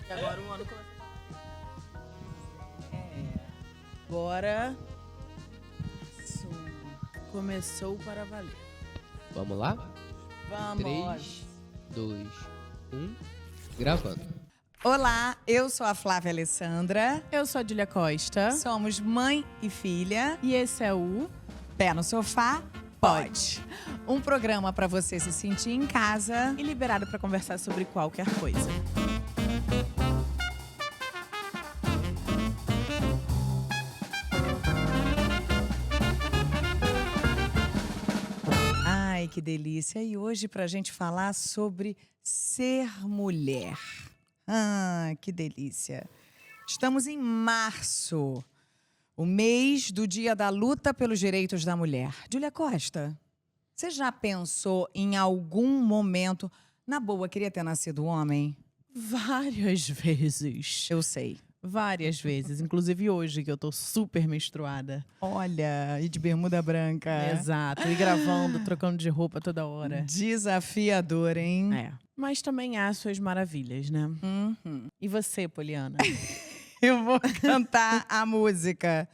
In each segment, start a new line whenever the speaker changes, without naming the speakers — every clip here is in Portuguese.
E agora o ano começa. Agora isso começou para valer.
Vamos lá?
Vamos.
3, 2, 1. Gravando.
Olá, eu sou a Flávia Alessandra.
Eu sou a Julia Costa.
Somos mãe e filha.
E esse é o
Pé no Sofá, Pode. Um programa para você se sentir em casa
E liberado para conversar sobre qualquer coisa.
Ai, que delícia! E hoje pra gente falar sobre ser mulher. Ah, que delícia! Estamos em março, o mês do Dia da Luta pelos Direitos da Mulher. Julia Costa, você já pensou em algum momento, na boa, queria ter nascido homem?
Várias vezes.
Eu sei.
Várias vezes. Inclusive hoje, que eu tô super menstruada.
Olha, e de bermuda branca.
Exato. E gravando, trocando de roupa toda hora.
Desafiador, hein?
É. Mas também há suas maravilhas, né?
Uhum.
E você, Poliana?
Eu vou cantar a música.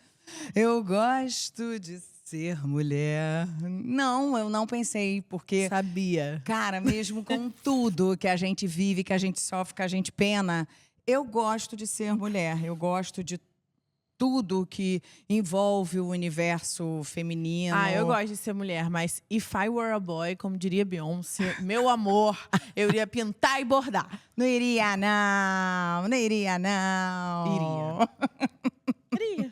Eu gosto de ser mulher. Não, eu não pensei, porque,
Sabia.
cara, mesmo com tudo que a gente vive, que a gente sofre, que a gente pena, eu gosto de ser mulher. Eu gosto de tudo que envolve o universo feminino.
Ah, eu gosto de ser mulher, mas if I were a boy, como diria Beyoncé, meu amor, eu iria pintar e bordar.
Não iria, não. Não iria, não.
Iria.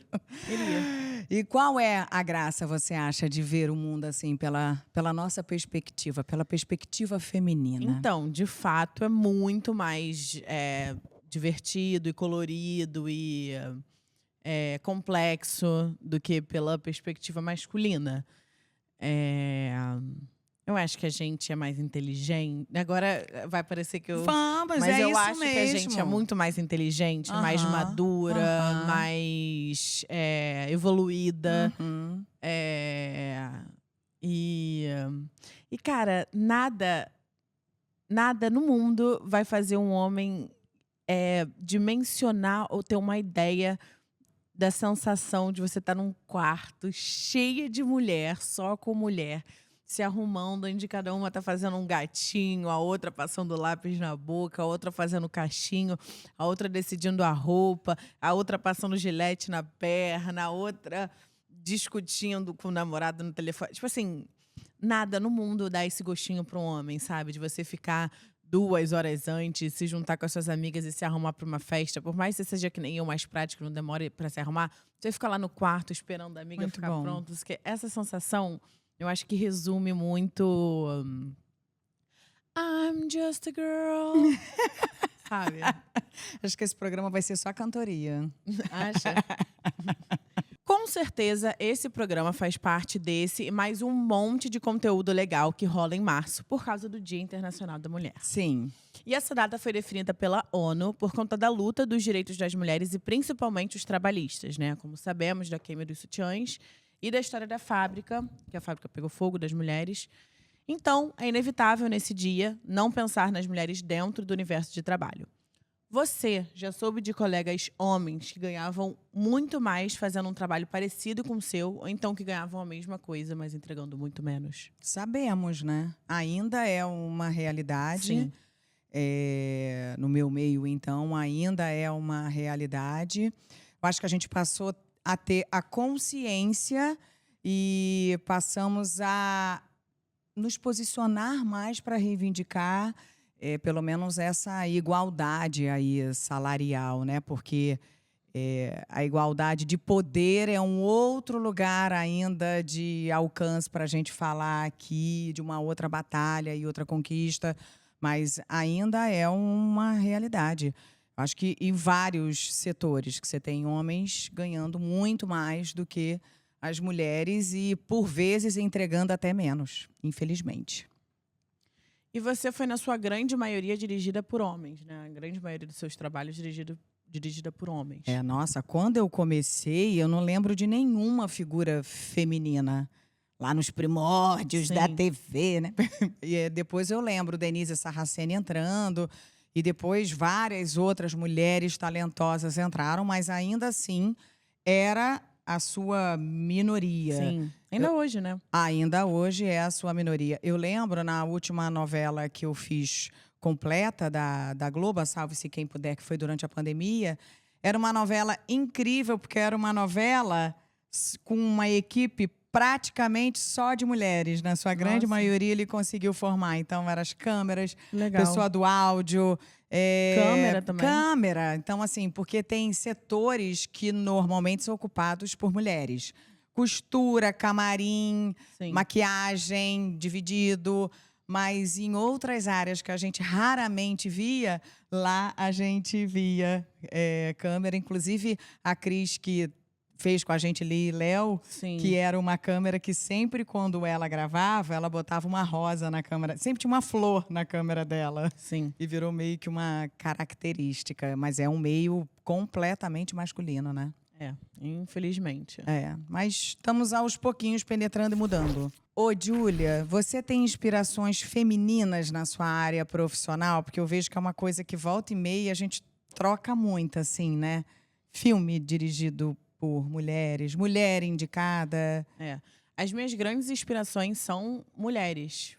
E qual é a graça, você acha, de ver o mundo assim, pela nossa perspectiva, pela perspectiva feminina?
Então, de fato, é muito mais divertido e colorido e complexo do que pela perspectiva masculina. Eu acho que a gente é mais inteligente. Agora vai parecer que eu...
Vamos,
Mas
é
eu
isso
acho
mesmo.
que a gente é muito mais inteligente, mais
Aham,
madura,
aham.
mais evoluída.
Uhum.
E, cara, nada no mundo vai fazer um homem dimensionar ou ter uma ideia da sensação de você estar num quarto cheia de mulher, só com mulher, se arrumando, onde cada uma tá fazendo um gatinho, a outra passando lápis na boca, a outra fazendo cachinho, a outra decidindo a roupa, a outra passando gilete na perna, a outra discutindo com o namorado no telefone. Tipo assim, nada no mundo dá esse gostinho para um homem, sabe? De você ficar 2 horas antes, se juntar com as suas amigas e se arrumar para uma festa. Por mais que você seja que nem eu, mais prático, não demore para se arrumar, você fica lá no quarto esperando a amiga
Muito
ficar
bom.
pronta. Porque essa sensação, eu acho que resume muito... I'm just a girl. Sabe?
Acho que esse programa vai ser só cantoria.
Acha? Com certeza, esse programa faz parte desse e mais um monte de conteúdo legal que rola em março, por causa do Dia Internacional da Mulher.
Sim.
E essa data foi definida pela ONU por conta da luta dos direitos das mulheres e principalmente os trabalhistas, né? Como sabemos, da queima dos sutiãs e da história da fábrica, que a fábrica pegou fogo das mulheres. Então, é inevitável nesse dia não pensar nas mulheres dentro do universo de trabalho. Você já soube de colegas homens que ganhavam muito mais fazendo um trabalho parecido com o seu, ou então que ganhavam a mesma coisa, mas entregando muito menos?
Sabemos, né? Ainda é uma realidade.
Sim.
No meu meio, então, ainda é uma realidade. Eu acho que a gente passou a ter a consciência e passamos a nos posicionar mais para reivindicar pelo menos essa igualdade aí salarial, né? Porque a igualdade de poder é um outro lugar ainda de alcance para a gente falar aqui de uma outra batalha e outra conquista, mas ainda é uma realidade. Acho que em vários setores que você tem homens ganhando muito mais do que as mulheres e, por vezes, entregando até menos, infelizmente.
E você foi, na sua grande maioria, dirigida por homens, né? A grande maioria dos seus trabalhos dirigida por homens.
Nossa, quando eu comecei, eu não lembro de nenhuma figura feminina. Lá nos primórdios
Sim.
da TV, né? E depois eu lembro Denise Sarraceni entrando E depois várias outras mulheres talentosas entraram, mas ainda assim era a sua minoria.
Sim. Ainda hoje, né?
Ainda hoje é a sua minoria. Eu lembro, na última novela que eu fiz completa da Globo, Salve-se Quem Puder, que foi durante a pandemia, era uma novela incrível, porque era uma novela com uma equipe praticamente só de mulheres. Na sua grande
Nossa.
maioria, ele conseguiu formar. Então, eram as câmeras,
Legal.
pessoa do áudio.
Câmera também.
Câmera. Então, assim, porque tem setores que normalmente são ocupados por mulheres. Costura, camarim,
Sim.
maquiagem, dividido. Mas em outras áreas que a gente raramente via, lá a gente via câmera. Inclusive, a Cris, que fez com a gente Li e Léo,
Sim.
que era uma câmera que sempre quando ela gravava, ela botava uma rosa na câmera. Sempre tinha uma flor na câmera dela.
Sim.
E virou meio que uma característica. Mas é um meio completamente masculino, né?
Infelizmente.
Mas estamos aos pouquinhos penetrando e mudando. Ô, Júlia, você tem inspirações femininas na sua área profissional? Porque eu vejo que é uma coisa que volta e meia a gente troca muito, assim, né? Filme dirigido por mulheres, mulher indicada.
As minhas grandes inspirações são mulheres.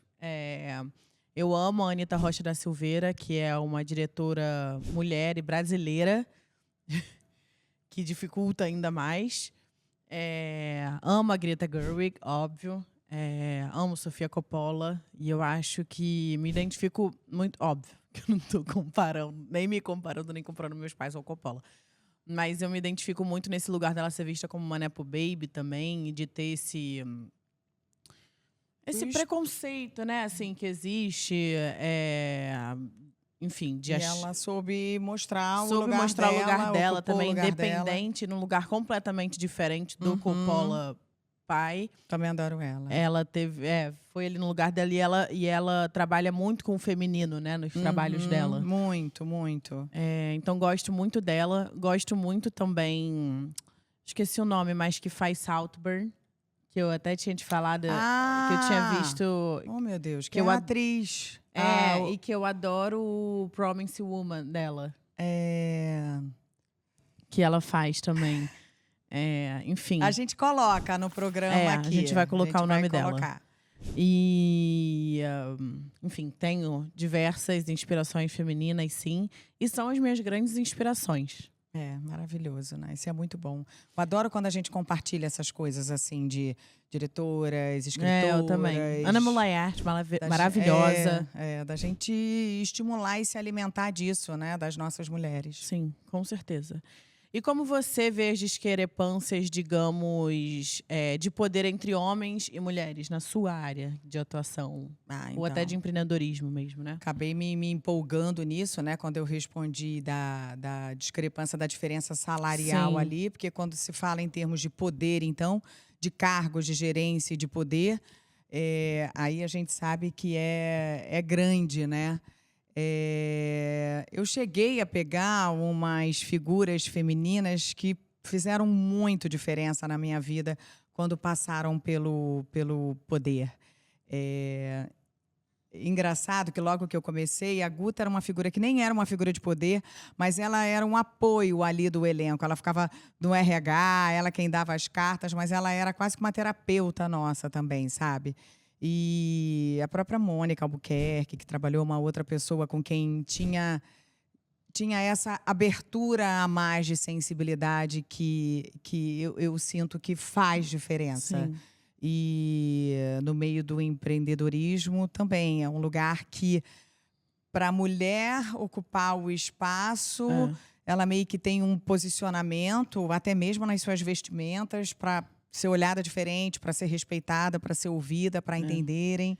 Eu amo a Anita Rocha da Silveira, que é uma diretora mulher e brasileira, que dificulta ainda mais. Amo a Greta Gerwig, óbvio. Amo Sofia Coppola. E eu acho que me identifico muito... Óbvio que eu não tô comparando, nem me comparando, nem comparando meus pais ao Coppola. Mas eu me identifico muito nesse lugar dela ser vista como uma Nepo Baby também, e de ter esse preconceito, né, assim, que existe, enfim,
E ela soube mostrar o lugar
dela
ocupou
também,
o lugar
independente, num lugar completamente diferente do Coppola pai.
Também adoro ela.
Ela teve, foi ali no lugar dela e ela trabalha muito com o feminino, né, nos trabalhos dela.
Muito, muito.
Então gosto muito dela, gosto muito também, esqueci o nome, mas que faz Saltburn, que eu até tinha te falado, que eu tinha visto.
Oh, meu Deus,
que
é
eu
uma atriz.
E que eu adoro o Promising Woman dela. Que ela faz também. Enfim.
A gente coloca no programa aqui.
A gente vai colocar o nome dela.
Colocar.
E, enfim, tenho diversas inspirações femininas, sim. E são as minhas grandes inspirações.
Maravilhoso, né? Isso é muito bom. Eu adoro quando a gente compartilha essas coisas, assim, de diretoras, escritoras.
Eu também. Ana Mulaiart, maravilhosa.
Da gente estimular e se alimentar disso, né? Das nossas mulheres.
Sim, com certeza. E como você vê as discrepâncias, digamos, de poder entre homens e mulheres na sua área de atuação? Ou até de empreendedorismo mesmo, né?
Acabei me empolgando nisso, né? Quando eu respondi da discrepância, da diferença salarial ali. Porque quando se fala em termos de poder, então, de cargos de gerência e de poder, aí a gente sabe que é grande, né? Eu cheguei a pegar umas figuras femininas que fizeram muito diferença na minha vida quando passaram pelo poder. Engraçado que logo que eu comecei, a Guta era uma figura que nem era uma figura de poder, mas ela era um apoio ali do elenco. Ela ficava no RH, ela quem dava as cartas, mas ela era quase que uma terapeuta nossa também, sabe? E a própria Mônica Albuquerque, que trabalhou uma outra pessoa com quem tinha essa abertura a mais de sensibilidade que eu sinto que faz diferença.
Sim.
E no meio do empreendedorismo também é um lugar que, para a mulher ocupar o espaço, ela meio que tem um posicionamento, até mesmo nas suas vestimentas, para ser olhada diferente, para ser respeitada, para ser ouvida, para entenderem.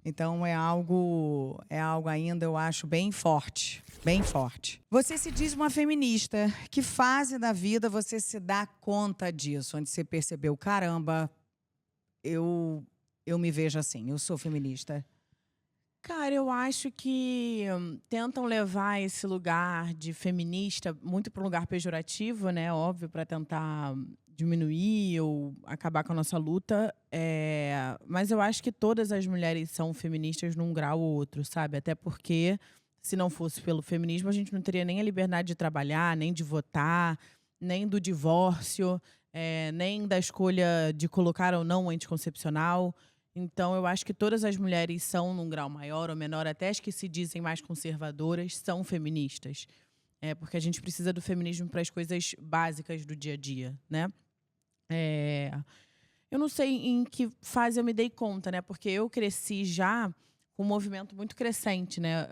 Então é algo ainda, eu acho, bem forte. Bem forte. Você se diz uma feminista. Que fase da vida você se dá conta disso? Onde você percebeu, caramba, eu me vejo assim, eu sou feminista.
Cara, eu acho que tentam levar esse lugar de feminista muito para um lugar pejorativo, né? Óbvio, para tentar diminuir ou acabar com a nossa luta. Mas eu acho que todas as mulheres são feministas num grau ou outro, sabe? Até porque se não fosse pelo feminismo, a gente não teria nem a liberdade de trabalhar, nem de votar, nem do divórcio, nem da escolha de colocar ou não o anticoncepcional. Então, eu acho que todas as mulheres são, num grau maior ou menor, até as que se dizem mais conservadoras, são feministas. Porque a gente precisa do feminismo para as coisas básicas do dia a dia, né? Eu não sei em que fase eu me dei conta, né? Porque eu cresci já com um movimento muito crescente, né?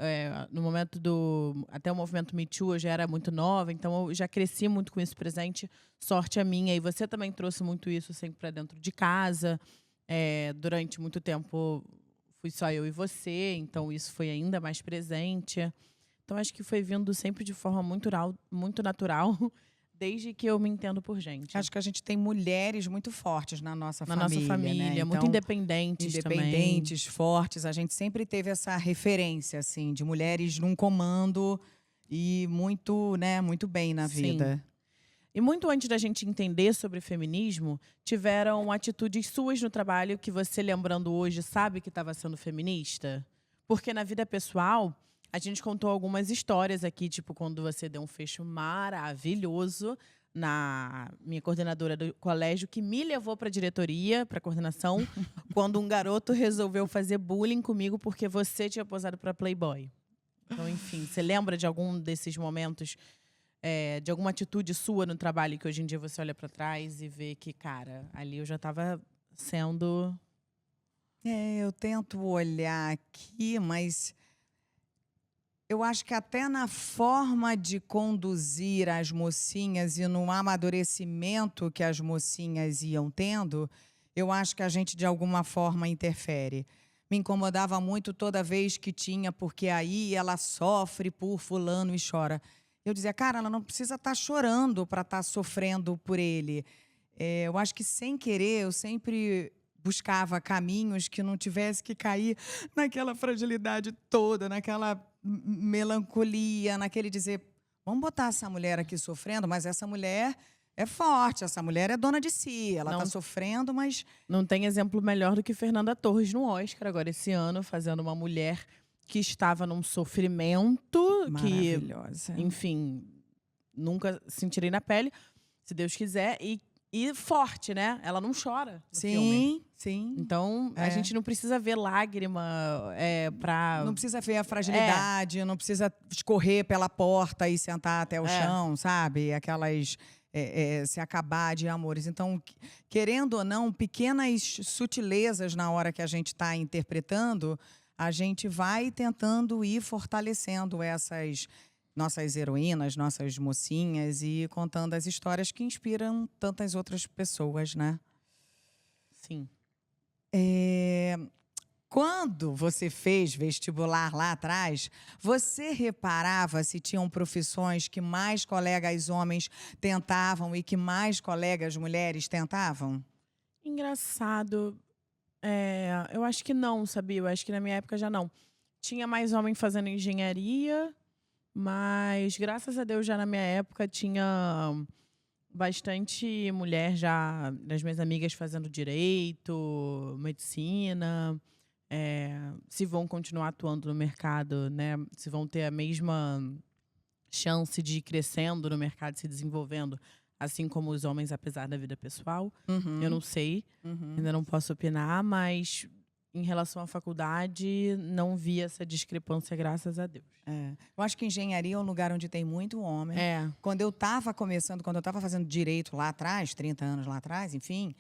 No momento até o movimento Me Too, eu já era muito nova, então eu já cresci muito com isso presente. Sorte a minha. E você também trouxe muito isso sempre para dentro de casa. Durante muito tempo fui só eu e você, então isso foi ainda mais presente. Então acho que foi vindo sempre de forma muito natural, desde que eu me entendo por gente.
Acho que a gente tem mulheres muito fortes na nossa
Na
família,
nossa família,
né?
muito
Então,
independentes também.
independentes, fortes. A gente sempre teve essa referência, assim, de mulheres num comando e muito, né, muito bem na
Sim.
vida.
E muito antes da gente entender sobre feminismo, tiveram atitudes suas no trabalho que você, lembrando hoje, sabe que estava sendo feminista? Porque na vida pessoal, a gente contou algumas histórias aqui, tipo quando você deu um fecho maravilhoso na minha coordenadora do colégio, que me levou para a diretoria, para a coordenação, quando um garoto resolveu fazer bullying comigo porque você tinha posado para Playboy. Então, enfim, você lembra de algum desses momentos, de alguma atitude sua no trabalho que hoje em dia você olha para trás e vê que, cara, ali eu já estava sendo...
Eu tento olhar aqui, mas eu acho que até na forma de conduzir as mocinhas e no amadurecimento que as mocinhas iam tendo, eu acho que a gente de alguma forma interfere. Me incomodava muito toda vez que tinha, porque aí ela sofre por fulano e chora. Eu dizia, cara, ela não precisa estar chorando para estar sofrendo por ele. Eu acho que, sem querer, eu sempre buscava caminhos que não tivesse que cair naquela fragilidade toda, naquela melancolia, naquele dizer, vamos botar essa mulher aqui sofrendo, mas essa mulher é forte, essa mulher é dona de si, ela está sofrendo, mas...
Não tem exemplo melhor do que Fernanda Torres no Oscar, agora esse ano, fazendo uma mulher que estava num sofrimento
maravilhosa.
que, enfim, nunca sentirei na pele, se Deus quiser, e forte, né? Ela não chora no filme.
Sim.
Então, a gente não precisa ver lágrima pra...
Não precisa ver a fragilidade, não precisa escorrer pela porta e sentar até o chão, sabe? Aquelas... se acabar de amores. Então, querendo ou não, pequenas sutilezas na hora que a gente está interpretando, a gente vai tentando ir fortalecendo essas nossas heroínas, nossas mocinhas e contando as histórias que inspiram tantas outras pessoas, né?
Sim.
Quando você fez vestibular lá atrás, você reparava se tinham profissões que mais colegas homens tentavam e que mais colegas mulheres tentavam?
Engraçado. Eu acho que não, sabia? Eu acho que na minha época já não. Tinha mais homem fazendo engenharia, mas graças a Deus já na minha época tinha bastante mulher já, das minhas amigas, fazendo direito, medicina. Se vão continuar atuando no mercado, né? Se vão ter a mesma chance de ir crescendo no mercado, se desenvolvendo, assim como os homens, apesar da vida pessoal. Eu não sei, ainda não posso opinar, mas em relação à faculdade, não vi essa discrepância, graças a Deus.
Eu acho que engenharia é um lugar onde tem muito homem. Quando eu estava começando, quando eu estava fazendo direito lá atrás, 30 anos lá atrás, enfim,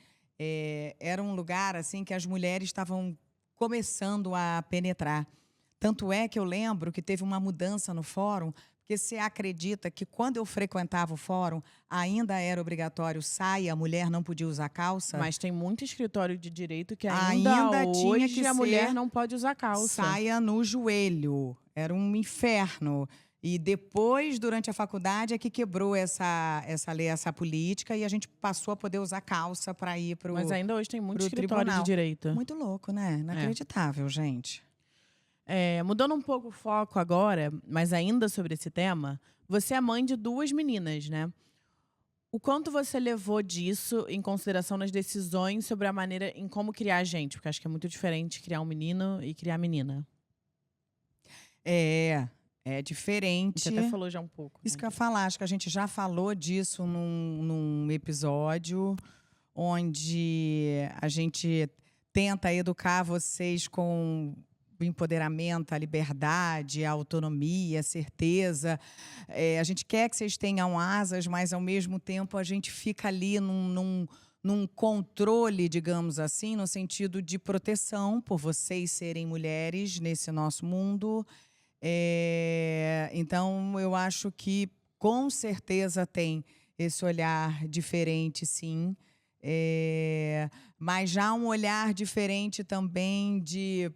era um lugar assim que as mulheres estavam começando a penetrar. Tanto é que eu lembro que teve uma mudança no fórum, porque você acredita que quando eu frequentava o fórum, ainda era obrigatório saia, a mulher não podia usar calça?
Mas tem muito escritório de direito que ainda
tinha
hoje
que
a
ser
mulher não pode usar calça.
saia no joelho. Era um inferno. E depois, durante a faculdade, é que quebrou essa lei, essa política, e a gente passou a poder usar calça para ir para o
Mas ainda hoje tem muito escritório
tribunal.
de direito.
Muito louco, né? Inacreditável, gente.
Mudando um pouco o foco agora, mas ainda sobre esse tema, você é mãe de 2 meninas, né? O quanto você levou disso em consideração nas decisões sobre a maneira em como criar a gente? Porque acho que é muito diferente criar um menino e criar menina.
É
A gente
diferente.
até falou já um pouco.
Isso
né,
que eu ia falar, acho que a gente já falou disso num episódio onde a gente tenta educar vocês com o empoderamento, a liberdade, a autonomia, a certeza. A gente quer que vocês tenham asas, mas ao mesmo tempo a gente fica ali num controle, digamos assim, no sentido de proteção por vocês serem mulheres nesse nosso mundo. Então, eu acho que com certeza tem esse olhar diferente, sim. Mas já um olhar diferente também de,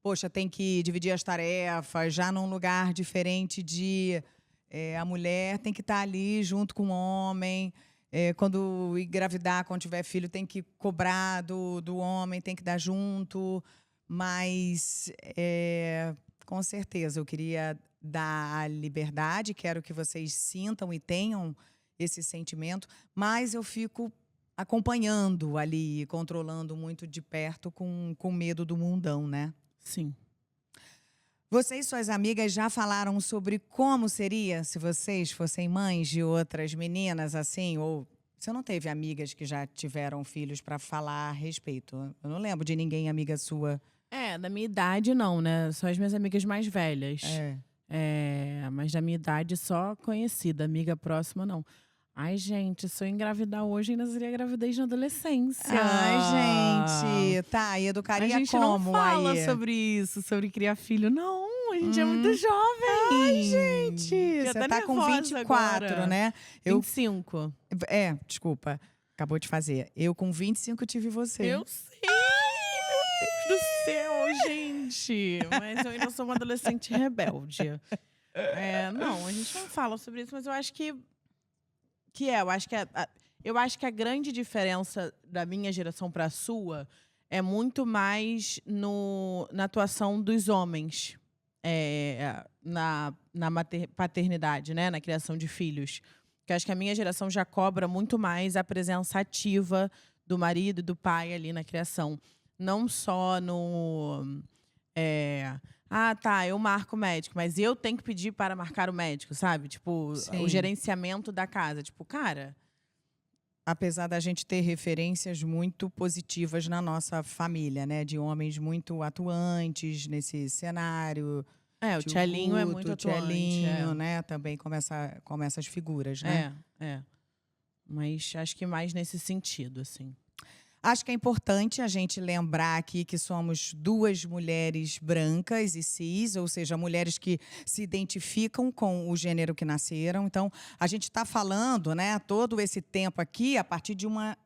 poxa, tem que dividir as tarefas, já num lugar diferente de a mulher tem que estar ali junto com o homem. Quando engravidar, quando tiver filho, tem que cobrar do homem, tem que dar junto. Mas, com certeza, eu queria dar a liberdade, quero que vocês sintam e tenham esse sentimento, mas eu fico acompanhando ali, controlando muito de perto, com medo do mundão, né?
Sim.
Vocês e suas amigas já falaram sobre como seria se vocês fossem mães de outras meninas, assim? Ou você não teve amigas que já tiveram filhos para falar a respeito? Eu não lembro de ninguém amiga sua.
Da minha idade não, né? Só as minhas amigas mais velhas. Mas da minha idade só conhecida, amiga próxima não. Ai, gente, se eu engravidar hoje, ainda seria gravidez na adolescência.
Ai, gente, tá, e
A
educaria
gente
como
não fala
aí?
sobre isso, sobre criar filho. Não, a gente é muito jovem.
Ai, gente,
Fiquei
você
até
tá com
nervosa
24,
agora.
né? Eu,
25.
desculpa, acabou de fazer. Eu com 25 tive você.
Eu sei, meu Deus do céu, gente. Mas eu ainda sou uma adolescente rebelde. Não, a gente não fala sobre isso, mas eu acho eu acho que a grande diferença da minha geração para a sua é muito mais na atuação dos homens na paternidade, né? Na criação de filhos. Porque eu acho que a minha geração já cobra muito mais a presença ativa do marido e do pai ali na criação. Não só no... eu marco o médico, mas eu tenho que pedir para marcar o médico, sabe? Tipo,
Sim.
o gerenciamento da casa. Tipo, cara...
Apesar da gente ter referências muito positivas na nossa família, né? De homens muito atuantes nesse cenário.
o Tchelinho é
Guto,
muito
o
atuante.
Tchelinho, né? Também como essas figuras, né?
Mas acho que mais nesse sentido, assim.
Acho que é importante a gente lembrar aqui que somos duas mulheres brancas e cis, ou seja, mulheres que se identificam com o gênero que nasceram. Então, a gente está falando, né, todo esse tempo aqui a partir de uma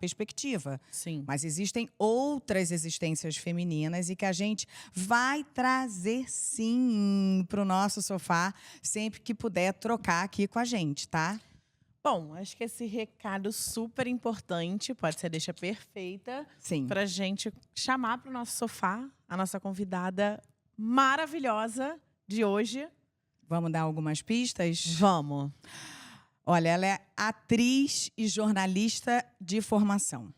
perspectiva.
Sim.
Mas existem outras existências femininas e que a gente vai trazer, sim, para o nosso sofá sempre que puder trocar aqui com a gente, tá?
Bom, acho que esse recado super importante, pode ser deixa perfeita,
Sim.
pra gente chamar pro nosso sofá a nossa convidada maravilhosa de hoje.
Vamos dar algumas pistas?
Vamos.
Olha, ela é atriz e jornalista de formação.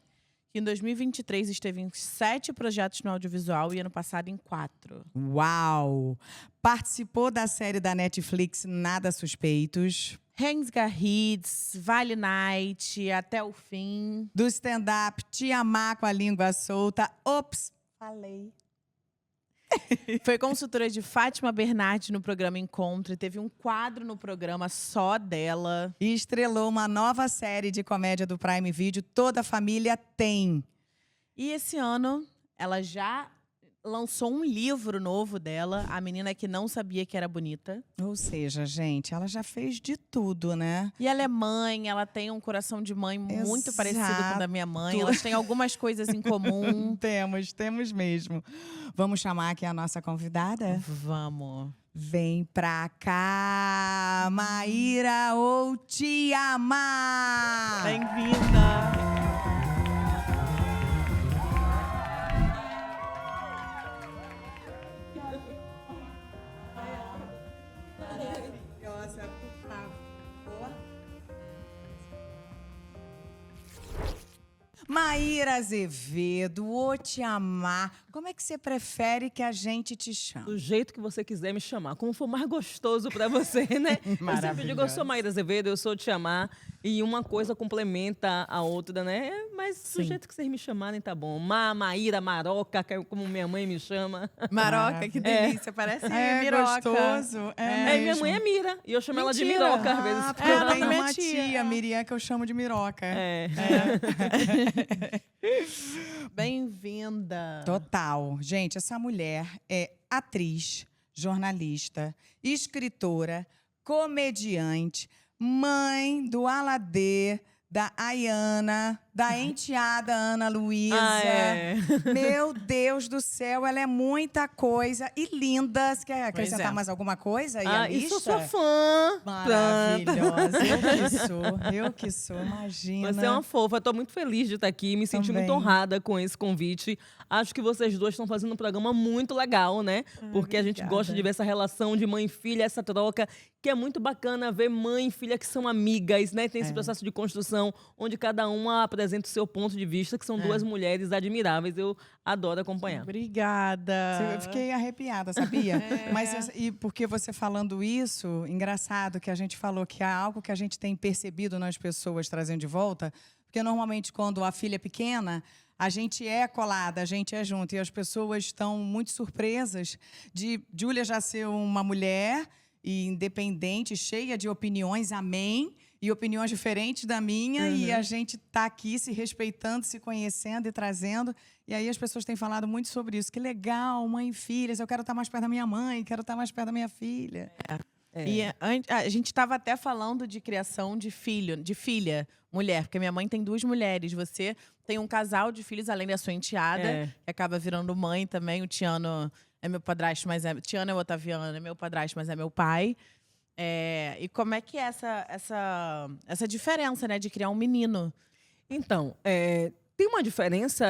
Em 2023 esteve em 7 projetos no audiovisual e ano passado em 4.
Uau! Participou da série da Netflix Nada Suspeitos.
Rensga Hits, Vale Night, Até o Fim.
Do stand-up Te Amar com a Língua Solta. Ops! Falei.
Foi consultora de Fátima Bernardi no programa Encontro. Teve um quadro no programa só dela.
E estrelou uma nova série de comédia do Prime Video, Toda a Família Tem.
E esse ano, ela já lançou um livro novo dela, A Menina que Não Sabia que Era Bonita.
Ou seja, gente, ela já fez de tudo, né?
E ela é mãe, ela tem um coração de mãe muito parecido com o da minha mãe.
Exato.
Elas têm algumas coisas em comum.
Temos mesmo. Vamos chamar aqui a nossa convidada?
Vamos.
Vem pra cá, Maíra ou Te Amar!
Bem-vinda!
Maíra Azevedo, o te amar. Como é que você prefere que a gente te chame?
Do jeito que você quiser me chamar, como for mais gostoso pra você, né? Eu sempre digo, eu sou Maíra Azevedo, eu sou te amar, e uma coisa complementa a outra, né? Mas do jeito que vocês me chamarem, tá bom. Maíra, Maroca, que é como minha mãe me chama.
Maroca, que delícia. Parece miroca.
Gostoso.
Minha mãe é Mira, e eu chamo ela de
Mentira.
Miroca, às vezes.
Porque eu tenho
minha
uma tia, Miriam, que eu chamo de Miroca.
Bem-vinda.
Total. Gente, essa mulher é atriz, jornalista, escritora, comediante, mãe do Aladê, da Ayana, da enteada Ana Luísa. Meu Deus do céu, ela é muita coisa e linda. Você quer acrescentar mais alguma coisa aí à
Isso eu
lista?
sou fã.
Maravilhosa. Eu que sou, imagina.
Você é uma fofa. Eu tô muito feliz de estar aqui. Me senti muito
Também.
honrada com esse convite. Acho que vocês duas estão fazendo um programa muito legal, né? Porque a gente gosta de ver essa relação de mãe e filha, essa troca, que é muito bacana ver mãe e filha que são amigas, né? Tem esse processo de construção, onde cada uma apresenta o seu ponto de vista, que são duas mulheres admiráveis. Eu adoro acompanhar.
Obrigada.
Eu fiquei arrepiada, sabia? Mas e porque você falando isso, engraçado que a gente falou que há algo que a gente tem percebido nas pessoas trazendo de volta, porque normalmente quando a filha é pequena, a gente é colada, a gente é junto, e as pessoas estão muito surpresas de Júlia já ser uma mulher e independente, cheia de opiniões, amém, e opiniões diferentes da minha, e a gente tá aqui se respeitando, se conhecendo e trazendo. E aí as pessoas têm falado muito sobre isso. Que legal, mãe e filhas, eu quero estar mais perto da minha mãe, quero estar mais perto da minha filha.
E a gente estava até falando de criação de filha, mulher, porque minha mãe tem 2 mulheres. Você tem um casal de filhos, além da sua enteada, que acaba virando mãe também. O Tiano é meu padrasto, mas Tiano é o Otaviano, é meu padrasto, mas é meu pai. E como é que é essa diferença, né, de criar um menino?
Então, tem uma diferença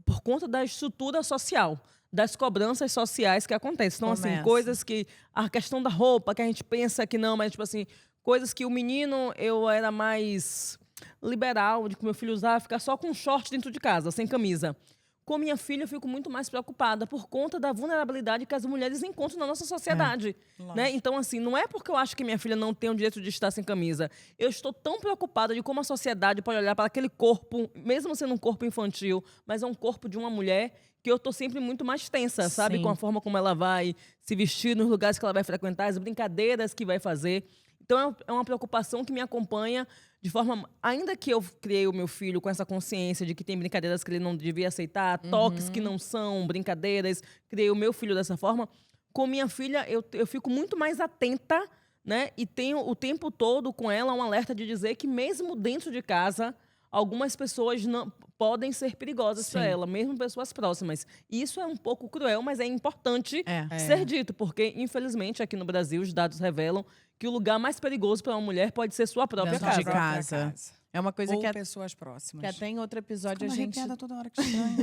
por conta da estrutura social, das cobranças sociais que acontecem. Então, assim,
Começa.
coisas que... A questão da roupa, que a gente pensa que não, mas, tipo assim, coisas que o menino, eu era mais liberal, de que meu filho usava, ficar só com short dentro de casa, sem camisa. Com minha filha, eu fico muito mais preocupada por conta da vulnerabilidade que as mulheres encontram na nossa sociedade. Né? Então, assim, não é porque eu acho que minha filha não tem o direito de estar sem camisa. Eu estou tão preocupada de como a sociedade pode olhar para aquele corpo, mesmo sendo um corpo infantil, mas é um corpo de uma mulher, que eu estou sempre muito mais tensa, sabe?
Sim.
Com a forma como ela vai se vestir, nos lugares que ela vai frequentar, as brincadeiras que vai fazer. Então, é uma preocupação que me acompanha de forma... Ainda que eu criei o meu filho com essa consciência de que tem brincadeiras que ele não devia aceitar, toques que não são brincadeiras, criei o meu filho dessa forma. Com minha filha, eu fico muito mais atenta, né? E tenho o tempo todo com ela um alerta de dizer que mesmo dentro de casa, algumas pessoas não podem ser perigosas para ela, mesmo pessoas próximas. Isso é um pouco cruel, mas é importante ser dito, porque, infelizmente, aqui no Brasil, os dados revelam que o lugar mais perigoso para uma mulher pode ser sua própria
Dentro
casa.
de casa. É uma coisa
Ou
que
pessoas próximas.
que até em outro episódio
Fico
a gente...
arrepiada toda hora, que estranho.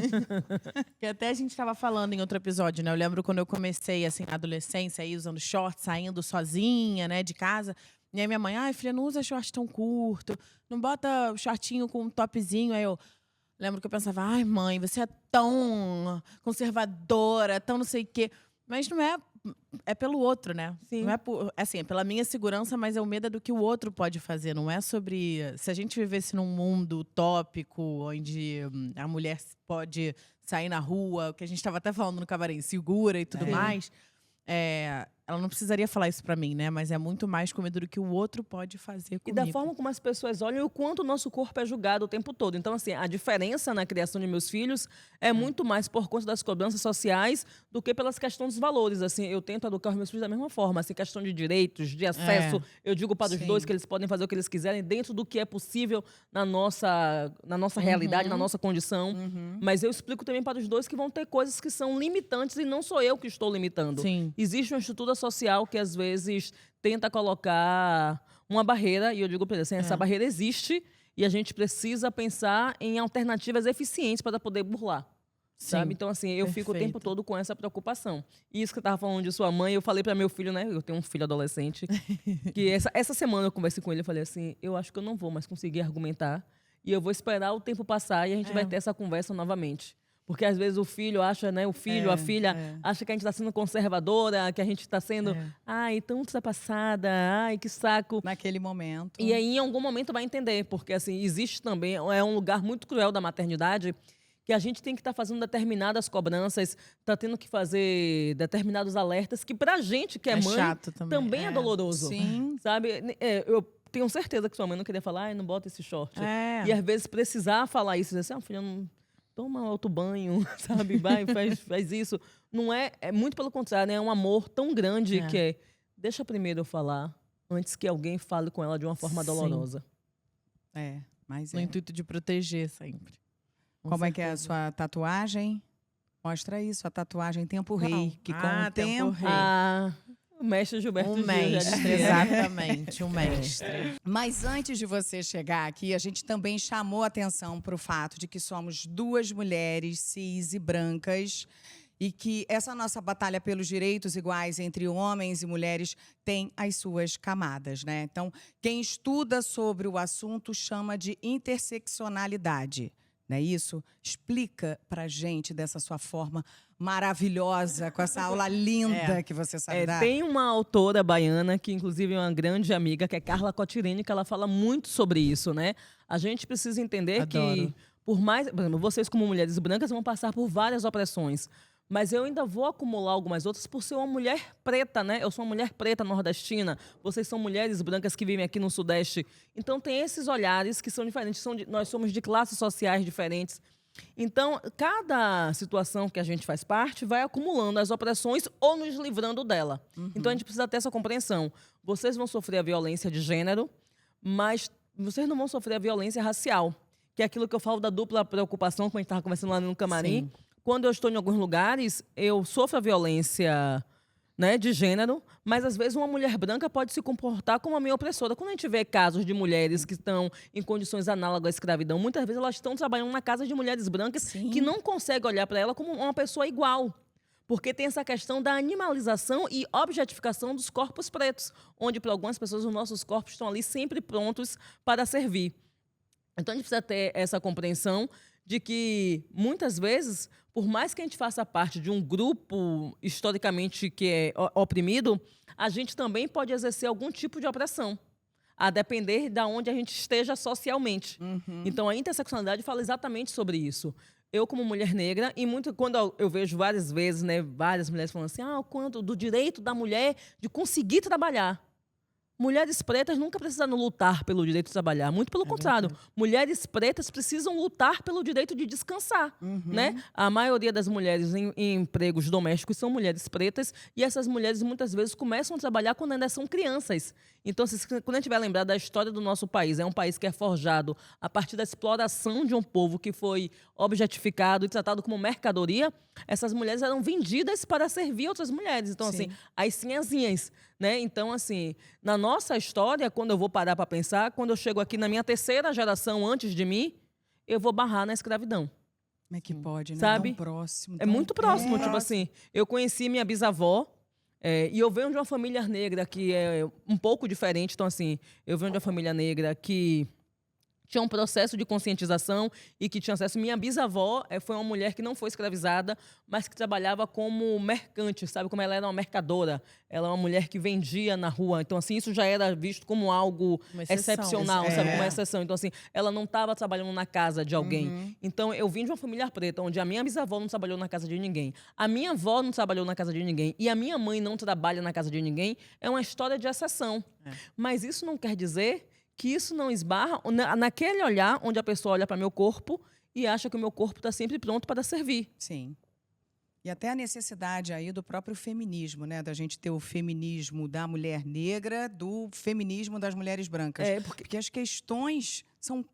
Que até a gente estava falando em outro episódio, né? Eu lembro quando eu comecei, assim, na adolescência, aí usando short, saindo sozinha, né, de casa. E aí minha mãe, ai, filha, não usa short tão curto, não bota shortinho com um topzinho. Aí eu lembro que eu pensava, ai, mãe, você é tão conservadora, tão não sei o quê. Mas não é... É pelo outro, né?
Sim.
Não é assim, é pela minha segurança, mas é o medo do que o outro pode fazer. Não é sobre... Se a gente vivesse num mundo utópico, onde a mulher pode sair na rua, o que a gente estava até falando no Camarim, segura e tudo mais, ela não precisaria falar isso pra mim, né? Mas é muito mais com medo do que o outro pode fazer
E
comigo.
da forma como as pessoas olham e o quanto o nosso corpo é julgado o tempo todo. Então, assim, a diferença na criação de meus filhos é muito mais por conta das cobranças sociais do que pelas questões dos valores. Assim, eu tento educar os meus filhos da mesma forma. Assim, questão de direitos, de acesso. Eu digo para os dois que eles podem fazer o que eles quiserem dentro do que é possível na nossa realidade, na nossa condição. Mas eu explico também para os dois que vão ter coisas que são limitantes e não sou eu que estou limitando.
Sim.
Existe uma estrutura social que, às vezes, tenta colocar uma barreira, e eu digo para eles, assim, essa barreira existe e a gente precisa pensar em alternativas eficientes para poder burlar. Sabe? Então, assim, eu fico o tempo
Perfeito.
todo com essa preocupação. E isso que eu estava falando de sua mãe, eu falei para meu filho, né? Eu tenho um filho adolescente, que essa semana eu conversei com ele, eu falei assim, eu acho que eu não vou mais conseguir argumentar. e eu vou esperar o tempo passar e a gente vai ter essa conversa novamente. Porque às vezes o filho acha, né, a filha acha que a gente está sendo conservadora, que a gente está sendo, ai, tão ultrapassada, ai, que saco.
Naquele momento.
E aí, em algum momento, vai entender, porque assim, existe também, é um lugar muito cruel da maternidade, que a gente tem que estar fazendo determinadas cobranças, tá tendo que fazer determinados alertas, que pra gente que é mãe,
chato também.
é doloroso.
Sim.
Sabe? Eu tenho certeza que sua mãe não queria falar, ai, não bota esse short.
É.
E às vezes precisar falar isso, dizer assim, filha, não toma outro banho, sabe? Vai, faz isso. Não é muito pelo contrário, né? É um amor tão grande que é, deixa primeiro eu falar, antes que alguém fale com ela de uma forma dolorosa.
Mas
No intuito de proteger sempre. Com
Como é que é a
certeza.
sua tatuagem? Mostra isso, a tatuagem Tempo Rei, que com o
Tempo
tempo...
Rei.
O mestre Gilberto Gil já
mestre,
dizia.
exatamente, um mestre.
Mas antes de você chegar aqui, a gente também chamou atenção para o fato de que somos duas mulheres cis e brancas e que essa nossa batalha pelos direitos iguais entre homens e mulheres tem as suas camadas, né? Então, quem estuda sobre o assunto chama de interseccionalidade, não é isso? Explica pra gente dessa sua forma maravilhosa, com essa aula linda que você sabe dar.
Tem uma autora baiana, que inclusive é uma grande amiga, que é Carla Cotirini, que ela fala muito sobre isso, né? A gente precisa entender que, por exemplo, vocês como mulheres brancas vão passar por várias opressões, mas eu ainda vou acumular algumas outras por ser uma mulher preta, né? Eu sou uma mulher preta nordestina, vocês são mulheres brancas que vivem aqui no Sudeste. Então tem esses olhares que são diferentes, nós somos de classes sociais diferentes. Então, cada situação que a gente faz parte vai acumulando as opressões ou nos livrando dela. Então, a gente precisa ter essa compreensão. Vocês vão sofrer a violência de gênero, mas vocês não vão sofrer a violência racial, que é aquilo que eu falo da dupla preocupação, como a gente estava conversando lá no camarim.
Sim.
Quando eu estou em alguns lugares, eu sofro a violência, né, de gênero, mas às vezes uma mulher branca pode se comportar como a minha opressora. Quando a gente vê casos de mulheres que estão em condições análogas à escravidão, muitas vezes elas estão trabalhando na casa de mulheres brancas que não conseguem olhar para ela como uma pessoa igual. Porque tem essa questão da animalização e objetificação dos corpos pretos, onde para algumas pessoas os nossos corpos estão ali sempre prontos para servir. Então a gente precisa ter essa compreensão de que, muitas vezes, por mais que a gente faça parte de um grupo historicamente que é oprimido, a gente também pode exercer algum tipo de opressão, a depender de onde a gente esteja socialmente. Então, a interseccionalidade fala exatamente sobre isso. Eu, como mulher negra, e quando eu vejo várias vezes, né, várias mulheres falando assim, o quanto do direito da mulher de conseguir trabalhar. Mulheres pretas nunca precisam lutar pelo direito de trabalhar. Muito pelo contrário. Mulheres pretas precisam lutar pelo direito de descansar. Né? A maioria das mulheres em empregos domésticos são mulheres pretas e essas mulheres muitas vezes começam a trabalhar quando ainda são crianças. Então, quando a gente vai lembrar da história do nosso país, é um país que é forjado a partir da exploração de um povo que foi objetificado e tratado como mercadoria, essas mulheres eram vendidas para servir outras mulheres. Então, assim, as sinhazinhas, né? Então, assim, na nossa história, quando eu vou parar para pensar, quando eu chego aqui na minha terceira geração antes de mim, eu vou barrar na escravidão.
Como é que pode, né?
Sabe?
Tão próximo.
É muito próximo, tipo assim, eu conheci minha bisavó, e eu venho de uma família negra que é um pouco diferente. Então, assim, eu venho de uma família negra que tinha um processo de conscientização e que tinha acesso. Minha bisavó foi uma mulher que não foi escravizada, mas que trabalhava como mercante, sabe? Como ela era uma mercadora. Ela é uma mulher que vendia na rua. Então, assim, isso já era visto como algo excepcional, sabe? Como uma exceção. Então, assim, ela não estava trabalhando na casa de alguém. Então, eu vim de uma família preta, onde a minha bisavó não trabalhou na casa de ninguém. A minha avó não trabalhou na casa de ninguém. E a minha mãe não trabalha na casa de ninguém. É uma história de exceção. Mas isso não quer dizer que isso não esbarra naquele olhar onde a pessoa olha para meu corpo e acha que o meu corpo está sempre pronto para servir.
Sim. E até a necessidade aí do próprio feminismo, né? Da gente ter o feminismo da mulher negra, do feminismo das mulheres brancas. Porque as questões são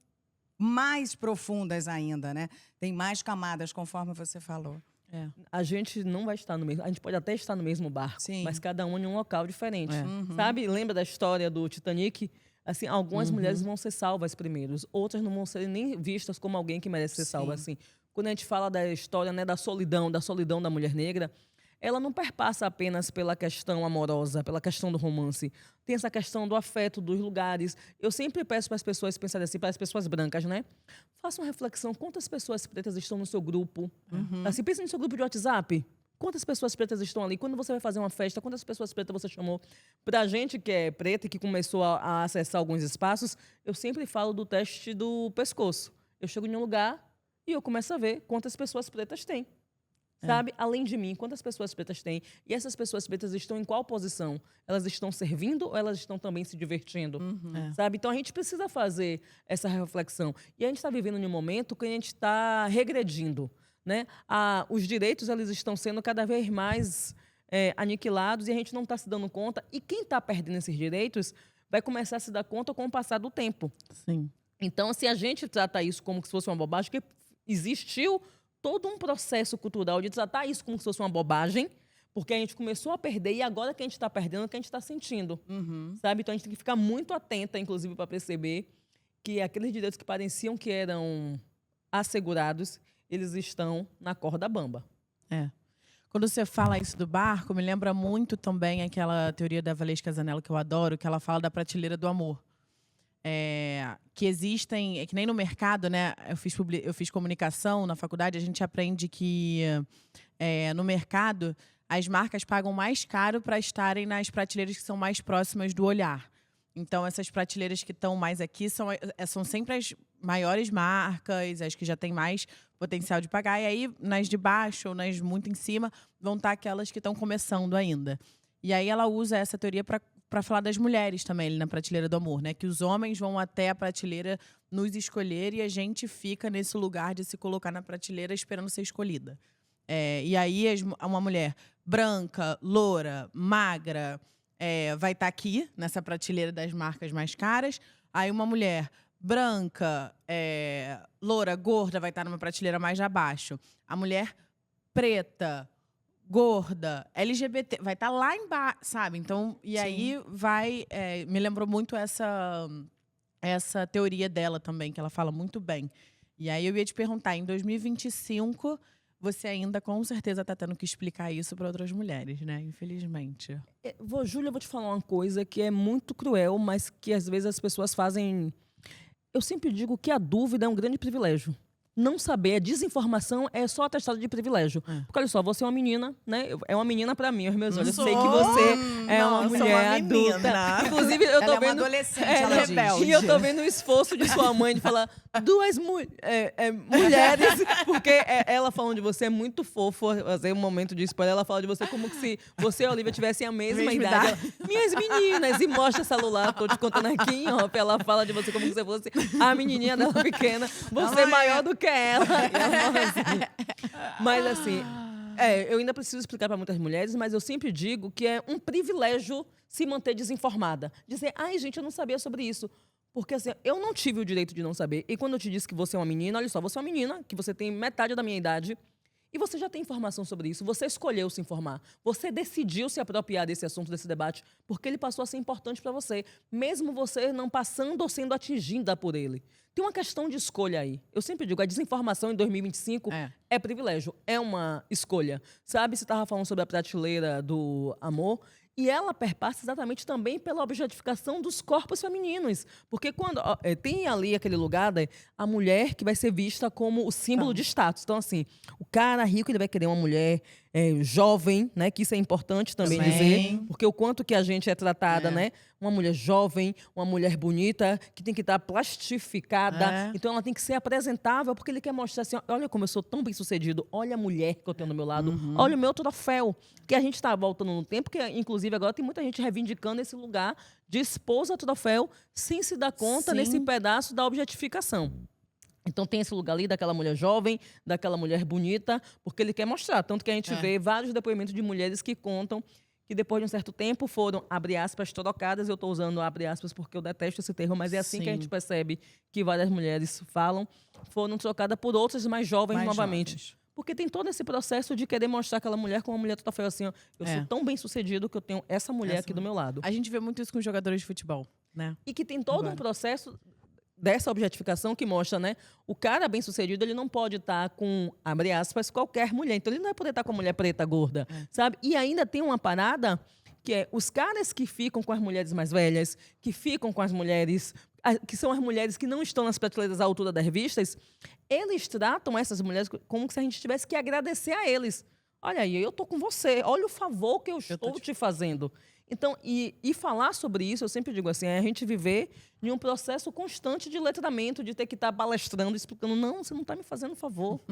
mais profundas ainda, né? Tem mais camadas, conforme você falou.
A gente não vai estar no mesmo... A gente pode até estar no mesmo barco, mas cada um em um local diferente. Sabe? Lembra da história do Titanic? Assim, algumas mulheres vão ser salvas primeiro, outras não vão ser nem vistas como alguém que merece ser salva. Assim, quando a gente fala da história, né, da solidão da mulher negra, ela não perpassa apenas pela questão amorosa, pela questão do romance. Tem essa questão do afeto, dos lugares. Eu sempre peço para as pessoas pensarem assim, para as pessoas brancas, né? Faça uma reflexão. Quantas pessoas pretas estão no seu grupo? Assim, pensa no seu grupo de WhatsApp. Quantas pessoas pretas estão ali? Quando você vai fazer uma festa, quantas pessoas pretas você chamou? Pra gente que é preta e que começou a acessar alguns espaços, eu sempre falo do teste do pescoço. Eu chego em um lugar e eu começo a ver quantas pessoas pretas tem. Sabe? Além de mim, quantas pessoas pretas tem? E essas pessoas pretas estão em qual posição? Elas estão servindo ou elas estão também se divertindo? Sabe? Então, a gente precisa fazer essa reflexão. E a gente está vivendo em um momento que a gente está regredindo. Né? Os direitos eles estão sendo cada vez mais aniquilados e a gente não está se dando conta. E quem está perdendo esses direitos vai começar a se dar conta com o passar do tempo.
Sim.
Então, se a gente trata isso como se fosse uma bobagem, que existiu todo um processo cultural de tratar isso como se fosse uma bobagem, porque a gente começou a perder e agora que a gente está perdendo, é que a gente está sentindo. Sabe? Então, a gente tem que ficar muito atenta, inclusive, para perceber que aqueles direitos que pareciam que eram assegurados, eles estão na corda bamba.
Quando você fala isso do barco, me lembra muito também aquela teoria da Valesca Zanella que eu adoro, que ela fala da prateleira do amor. Que existem, é que nem no mercado, né? Eu fiz comunicação na faculdade, a gente aprende que no mercado as marcas pagam mais caro para estarem nas prateleiras que são mais próximas do olhar. Então, essas prateleiras que estão mais aqui são sempre as maiores marcas, as que já têm mais potencial de pagar. E aí, nas de baixo ou nas muito em cima, vão estar aquelas que estão começando ainda. E aí, ela usa essa teoria para falar das mulheres também, ali na prateleira do amor, né? Que os homens vão até a prateleira nos escolher e a gente fica nesse lugar de se colocar na prateleira esperando ser escolhida. E aí, uma mulher branca, loura, magra, vai estar aqui, nessa prateleira das marcas mais caras. Aí uma mulher branca, loura, gorda, vai estar numa prateleira mais abaixo. A mulher preta, gorda, LGBT, vai estar lá embaixo, sabe? Então, e aí vai... me lembrou muito essa teoria dela também, que ela fala muito bem. E aí eu ia te perguntar, em 2025... Você ainda, com certeza, está tendo que explicar isso para outras mulheres, né? Infelizmente.
Júlia, eu vou te falar uma coisa que é muito cruel, mas que às vezes as pessoas fazem... Eu sempre digo que a dúvida é um grande privilégio. Não saber, a desinformação é só atestado de privilégio. Porque olha só, você é uma menina, né? É uma menina pra mim, aos meus olhos. Eu sei que você é uma mulher adulta. Inclusive, eu tô
ela
vendo...
é uma adolescente, ela diz.
E eu tô vendo o esforço de sua mãe de falar duas mulheres, porque ela falando de você é muito fofo. Fazer um momento de spoiler, ela fala de você como se você e a Olivia tivessem a mesma idade. Ela, minhas meninas, e mostra celular, tô te contando aqui em off. Ela fala de você como se você fosse a menininha dela pequena. Você é maior do que ela. E ela fala assim. Mas assim, eu ainda preciso explicar para muitas mulheres, mas eu sempre digo que é um privilégio se manter desinformada. Dizer, ai, gente, eu não sabia sobre isso. Porque assim, eu não tive o direito de não saber. E quando eu te disse que você é uma menina, olha só, você é uma menina, que você tem metade da minha idade, e você já tem informação sobre isso, você escolheu se informar, você decidiu se apropriar desse assunto, desse debate, porque ele passou a ser importante para você, mesmo você não passando ou sendo atingida por ele. Tem uma questão de escolha aí. Eu sempre digo, a desinformação em 2025 é privilégio, é uma escolha. Sabe, você estava falando sobre a prateleira do amor, e ela perpassa exatamente também pela objetificação dos corpos femininos. Porque quando tem ali aquele lugar a mulher que vai ser vista como o símbolo de status. Então, assim, o cara rico ele vai querer uma mulher jovem, né? Que isso é importante também dizer. Porque o quanto que a gente é tratada, né? Uma mulher jovem, uma mulher bonita, que tem que estar plastificada. Então, ela tem que ser apresentável, porque ele quer mostrar assim, olha como eu sou tão bem-sucedido, olha a mulher que eu tenho do meu lado, olha o meu troféu. Que a gente está voltando no tempo, que inclusive agora tem muita gente reivindicando esse lugar de esposa troféu, sem se dar conta nesse pedaço da objetificação. Então tem esse lugar ali daquela mulher jovem, daquela mulher bonita, porque ele quer mostrar. Tanto que a gente vê vários depoimentos de mulheres que contam que depois de um certo tempo foram, abre aspas, trocadas. Eu estou usando abre aspas porque eu detesto esse termo, mas é assim que a gente percebe que várias mulheres falam. Foram trocadas por outras mais jovens novamente. Porque tem todo esse processo de querer mostrar aquela mulher como uma mulher total assim, ó, eu sou tão bem-sucedido que eu tenho essa mulher aqui do meu lado.
A gente vê muito isso com jogadores de futebol, né?
E que tem todo um processo dessa objetificação que mostra, né? O cara bem-sucedido, ele não pode estar com, abre aspas, qualquer mulher. Então, ele não vai poder estar com a mulher preta gorda, sabe? E ainda tem uma parada que é os caras que ficam com as mulheres mais velhas, que ficam com as mulheres, que são as mulheres que não estão nas prateleiras à altura das revistas, eles tratam essas mulheres como se a gente tivesse que agradecer a eles. Olha aí, eu tô com você, olha o favor que eu estou te fazendo. Então, e falar sobre isso, eu sempre digo assim, é a gente viver em um processo constante de letramento, de ter que estar palestrando, explicando, não, você não está me fazendo favor,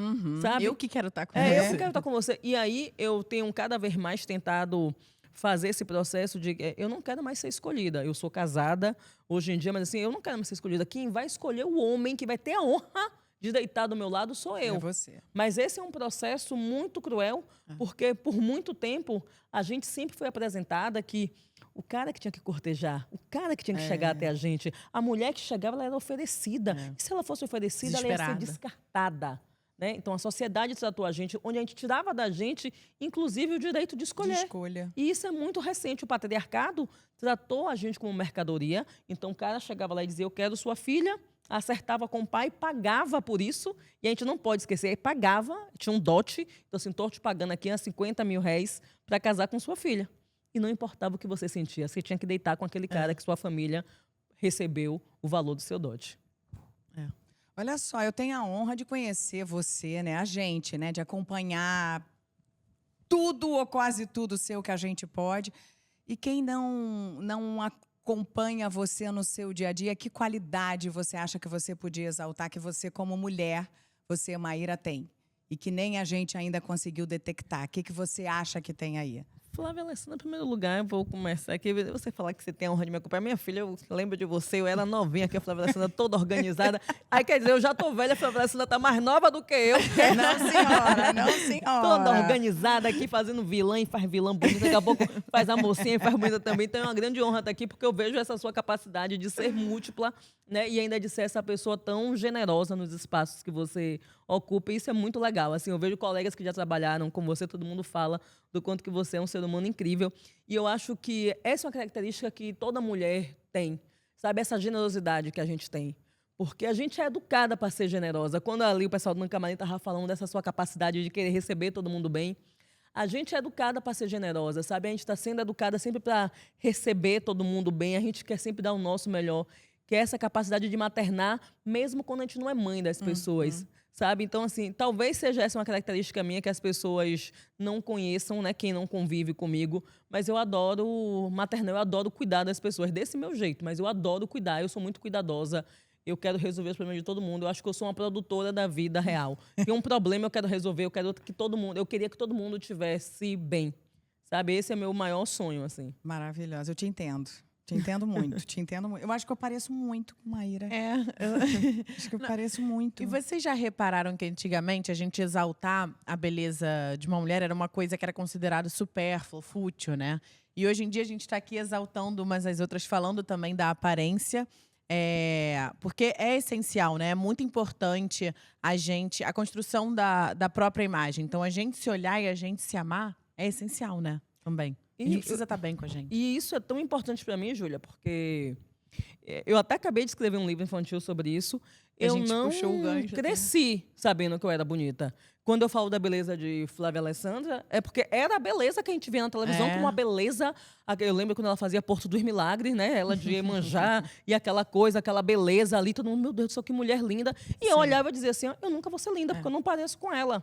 sabe?
Eu que quero estar com
Eu
você.
que quero estar com você. E aí, eu tenho cada vez mais tentado fazer esse processo de eu não quero mais ser escolhida. Eu sou casada hoje em dia, mas assim, eu não quero mais ser escolhida. Quem vai escolher o homem que vai ter a honra de deitar do meu lado sou eu.
É você.
Mas esse é um processo muito cruel, porque por muito tempo a gente sempre foi apresentada que o cara que tinha que cortejar, o cara que tinha que chegar até a gente, a mulher que chegava, ela era oferecida. E se ela fosse oferecida, ela ia ser
Desesperada.
descartada. Né? Então, a sociedade tratou a gente, onde a gente tirava da gente, inclusive, o direito de
De
escolher.
escolha.
E isso é muito recente. O patriarcado tratou a gente como mercadoria. Então, o cara chegava lá e dizia, eu quero sua filha, acertava com o pai, pagava por isso. E a gente não pode esquecer, pagava, tinha um dote. Então, assim, estou te pagando aqui a 50 mil reais para casar com sua filha. E não importava o que você sentia, você tinha que deitar com aquele cara que sua família recebeu o valor do seu dote.
Olha só, eu tenho a honra de conhecer você, né? A gente, né? De acompanhar tudo ou quase tudo seu que a gente pode. E quem não acompanha você no seu dia a dia, que qualidade você acha que você podia exaltar, que você, como mulher, você, Maíra, tem? E que nem a gente ainda conseguiu detectar. O que você acha que tem aí?
Flávia Alessandra, em primeiro lugar, eu vou começar aqui. Você falar que você tem a honra de me acompanhar. Minha filha, eu lembro de você, eu era novinha aqui, a Flávia Alessandra toda organizada. Aí, quer dizer, eu já tô velha, a Flávia Alessandra tá mais nova do que eu.
Não, senhora, não, senhora.
Toda organizada aqui, fazendo vilã e faz vilã bonita. Daqui a pouco faz a mocinha e faz bonita também. Então é uma grande honra estar aqui, porque eu vejo essa sua capacidade de ser múltipla, né? E ainda de ser essa pessoa tão generosa nos espaços que você ocupa. E isso é muito legal. Assim, eu vejo colegas que já trabalharam com você, todo mundo fala do quanto que você é um ser humano incrível. E eu acho que essa é uma característica que toda mulher tem, sabe? Essa generosidade que a gente tem. Porque a gente é educada para ser generosa. Quando ali o pessoal do Camarim estava falando dessa sua capacidade de querer receber todo mundo bem, a gente é educada para ser generosa, sabe? A gente está sendo educada sempre para receber todo mundo bem, a gente quer sempre dar o nosso melhor, que é essa capacidade de maternar, mesmo quando a gente não é mãe das pessoas, sabe? Então, assim, talvez seja essa uma característica minha que as pessoas não conheçam, né? Quem não convive comigo, mas eu adoro maternar, eu adoro cuidar das pessoas desse meu jeito, mas eu adoro cuidar, eu sou muito cuidadosa. Eu quero resolver os problemas de todo mundo. Eu acho que eu sou uma produtora da vida real. Tem um problema, eu quero resolver. Eu queria que todo mundo tivesse bem, sabe? Esse é meu maior sonho, assim.
Maravilhosa, eu te entendo. Te entendo muito, te entendo muito. Eu acho que eu pareço muito com Maíra. Acho que eu pareço muito.
E vocês já repararam que antigamente a gente exaltar a beleza de uma mulher era uma coisa que era considerada supérfluo, fútil, né? E hoje em dia a gente está aqui exaltando umas às outras, falando também da aparência. Porque é essencial, né? É muito importante a construção da própria imagem. Então, a gente se olhar e a gente se amar é essencial, né? Também. A gente precisa estar bem com a gente.
E isso é tão importante para mim, Júlia, porque eu até acabei de escrever um livro infantil sobre isso. Eu
gente
não
puxou o gancho,
cresci sabendo que eu era bonita. Quando eu falo da beleza de Flávia Alessandra, é porque era a beleza que a gente via na televisão, como uma beleza. Eu lembro quando ela fazia Porto dos Milagres, né? Ela de Iemanjá, e aquela coisa, aquela beleza ali, todo mundo, meu Deus do céu, que mulher linda. E eu olhava e dizia assim, eu nunca vou ser linda, porque eu não pareço com ela.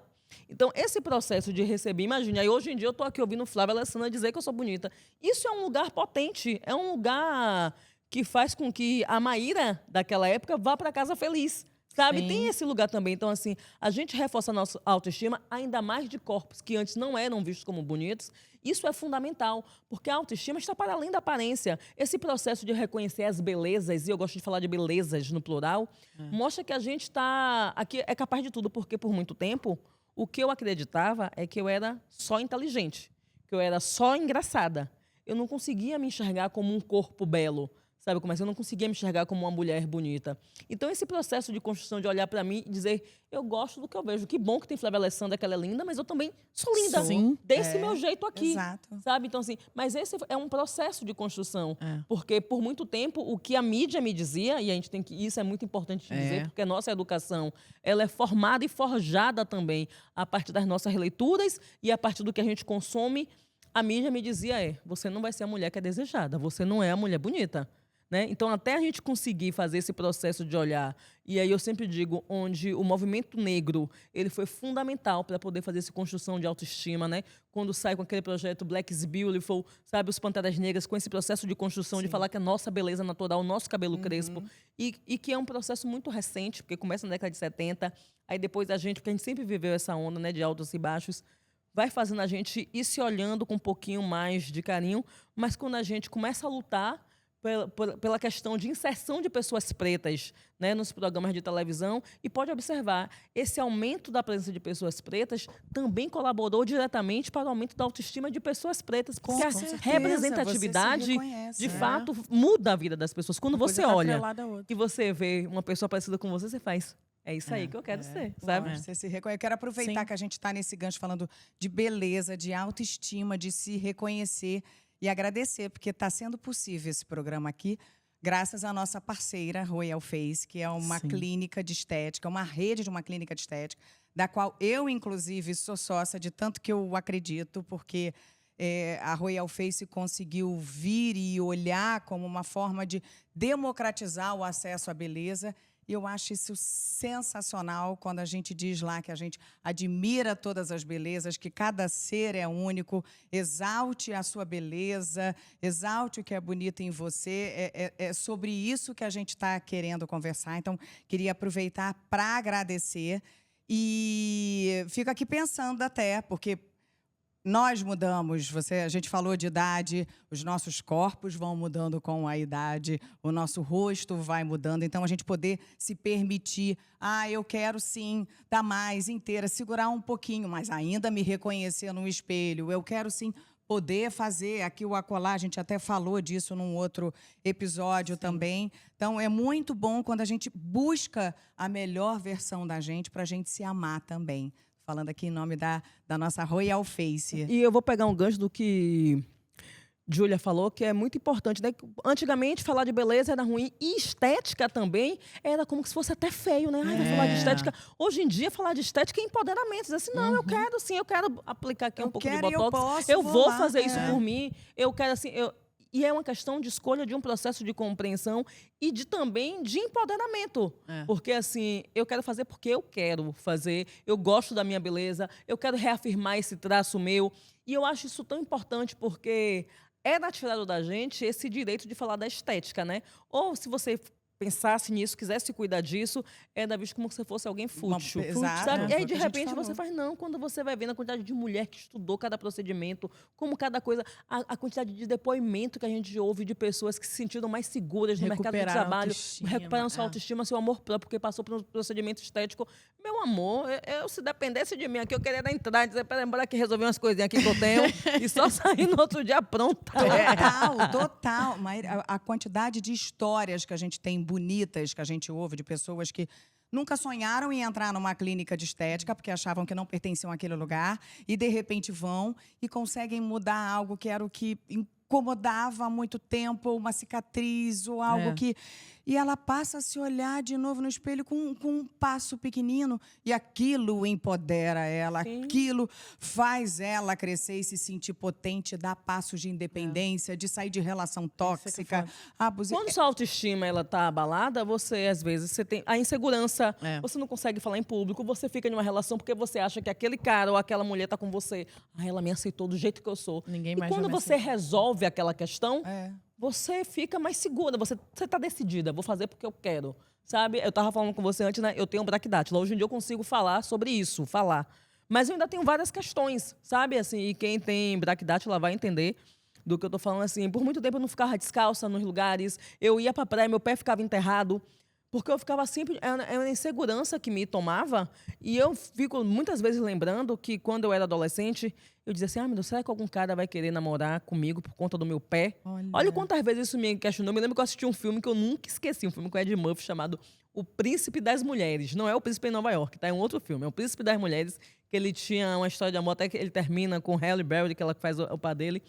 Então, esse processo de receber, imagine, aí hoje em dia eu tô aqui ouvindo Flávia Alessandra dizer que eu sou bonita. Isso é um lugar potente, é um lugar que faz com que a Maíra daquela época vá para casa feliz. Sabe?
Sim.
Tem esse lugar também. Então, assim, a gente reforça a nossa autoestima, ainda mais de corpos que antes não eram vistos como bonitos. Isso é fundamental, porque a autoestima está para além da aparência. Esse processo de reconhecer as belezas, e eu gosto de falar de belezas no plural, mostra que a gente está aqui, é capaz de tudo, porque por muito tempo, o que eu acreditava é que eu era só inteligente, que eu era só engraçada. Eu não conseguia me enxergar como um corpo belo, sabe como é? Eu não conseguia me enxergar como uma mulher bonita. Então, esse processo de construção, de olhar para mim e dizer, eu gosto do que eu vejo. Que bom que tem Flávia Alessandra, que ela é linda, mas eu também sou linda.
Sim.
Desse meu jeito aqui.
Exato.
Sabe? Então, assim, mas esse é um processo de construção.
É.
Porque, por muito tempo, o que a mídia me dizia, e a gente tem que... Isso é muito importante de dizer, porque a nossa educação, ela é formada e forjada também a partir das nossas leituras e a partir do que a gente consome. A mídia me dizia, você não vai ser a mulher que é desejada, você não é a mulher bonita. Né? Então, até a gente conseguir fazer esse processo de olhar, e aí eu sempre digo, onde o movimento negro ele foi fundamental para poder fazer essa construção de autoestima, né? Quando sai com aquele projeto Black is Beautiful, sabe, os Panteras Negras, com esse processo de construção, de falar que a nossa beleza natural, o nosso cabelo crespo, e que é um processo muito recente, porque começa na década de 70, aí depois a gente, porque a gente sempre viveu essa onda, né, de altos e baixos, vai fazendo a gente ir se olhando com um pouquinho mais de carinho, mas quando a gente começa a lutar pela questão de inserção de pessoas pretas, né, nos programas de televisão, e pode observar, esse aumento da presença de pessoas pretas também colaborou diretamente para o aumento da autoestima de pessoas pretas, porque a
certeza,
representatividade,
você se reconhece,
de
né?
fato, muda a vida das pessoas. Quando
Uma
você
coisa tá
olha
atrelada à outra.
e você vê uma pessoa parecida com você, você faz, é isso aí que eu quero ser, sabe?
Lógico, você se reconhece. Eu quero aproveitar
Sim.
que a gente está nesse gancho falando de beleza, de autoestima, de se reconhecer e agradecer, porque está sendo possível esse programa aqui, graças à nossa parceira, Royal Face, que é uma
Sim.
clínica de estética, uma rede de uma clínica de estética, da qual eu, inclusive, sou sócia de tanto que eu acredito, porque a Royal Face conseguiu vir e olhar como uma forma de democratizar o acesso à beleza. E eu acho isso sensacional quando a gente diz lá que a gente admira todas as belezas, que cada ser é único, exalte a sua beleza, exalte o que é bonito em você. É sobre isso que a gente está querendo conversar. Então, queria aproveitar para agradecer. E fico aqui pensando até, porque nós mudamos, a gente falou de idade, os nossos corpos vão mudando com a idade, o nosso rosto vai mudando, então a gente poder se permitir, eu quero sim dar mais inteira, segurar um pouquinho, mas ainda me reconhecer no espelho, eu quero sim poder fazer aqui o acolá, a gente até falou disso num outro episódio também. Então, é muito bom quando a gente busca a melhor versão da gente para a gente se amar também. Falando aqui em nome da nossa Royal Face.
E eu vou pegar um gancho do que Júlia falou, que é muito importante, né? Antigamente, falar de beleza era ruim. E estética também era como se fosse até feio, né? Vai falar de estética. Hoje em dia, falar de estética é empoderamento. Dizer assim, não, eu quero sim, eu quero aplicar aqui um pouco de botox. Eu vou
lá,
fazer isso por mim. Eu quero assim... E é uma questão de escolha, de um processo de compreensão e também de empoderamento. Porque, assim, eu quero fazer porque eu quero fazer, eu gosto da minha beleza, eu quero reafirmar esse traço meu. E eu acho isso tão importante porque é tirado da gente esse direito de falar da estética, né? Ou se você pensasse nisso, quisesse cuidar disso, era visto como se fosse alguém fútil.
Exato,
Sabe? E aí, de
foi o que a gente
repente,
falou.
você faz, não, quando você vai vendo a quantidade de mulher que estudou cada procedimento, como cada coisa, a quantidade de depoimento que a gente ouve de pessoas que se sentiram mais seguras no mercado de
Recuperaram a
trabalho,
autoestima,
recuperando sua autoestima, seu amor próprio, porque passou por um procedimento estético. Meu amor, se dependesse de mim aqui, eu queria entrar e dizer, peraí, bora aqui resolver umas coisinhas aqui que eu tenho, e só sair no outro dia pronta.
Total. Mas a quantidade de histórias que a gente tem bonitas, que a gente ouve de pessoas que nunca sonharam em entrar numa clínica de estética porque achavam que não pertenciam àquele lugar e, de repente, vão e conseguem mudar algo que era o que incomodava há muito tempo, uma cicatriz ou algo que... E ela passa a se olhar de novo no espelho com um passo pequenino e aquilo empodera ela, aquilo faz ela crescer e se sentir potente, dar passos de independência, de sair de relação tóxica, abusiva.
Quando sua autoestima ela tá abalada, você, às vezes, você tem a insegurança, você não consegue falar em público, você fica numa relação porque você acha que aquele cara ou aquela mulher tá com você. Ela me aceitou do jeito que eu sou.
Ninguém
e
mais
quando
vai me
você
aceitar.
resolve aquela questão, você fica mais segura, você tá decidida, vou fazer porque eu quero, sabe? Eu tava falando com você antes, né? Eu tenho bracdátila, hoje em dia eu consigo falar sobre isso, Mas eu ainda tenho várias questões, sabe? Assim, e quem tem bracdátila vai entender do que eu tô falando, assim. Por muito tempo eu não ficava descalça nos lugares, eu ia pra praia, meu pé ficava enterrado, Porque eu ficava sempre... É uma insegurança que me tomava. E eu fico muitas vezes lembrando que quando eu era adolescente, eu dizia assim, meu Deus, será que algum cara vai querer namorar comigo por conta do meu pé? Olha quantas vezes isso me questionou. Eu me lembro que eu assisti um filme que eu nunca esqueci, um filme com Ed Murphy chamado O Príncipe das Mulheres. Não é O Príncipe em Nova York, tá? É um outro filme. É O Príncipe das Mulheres, que ele tinha uma história de amor, até que ele termina com Halle Berry, que ela faz o par dele.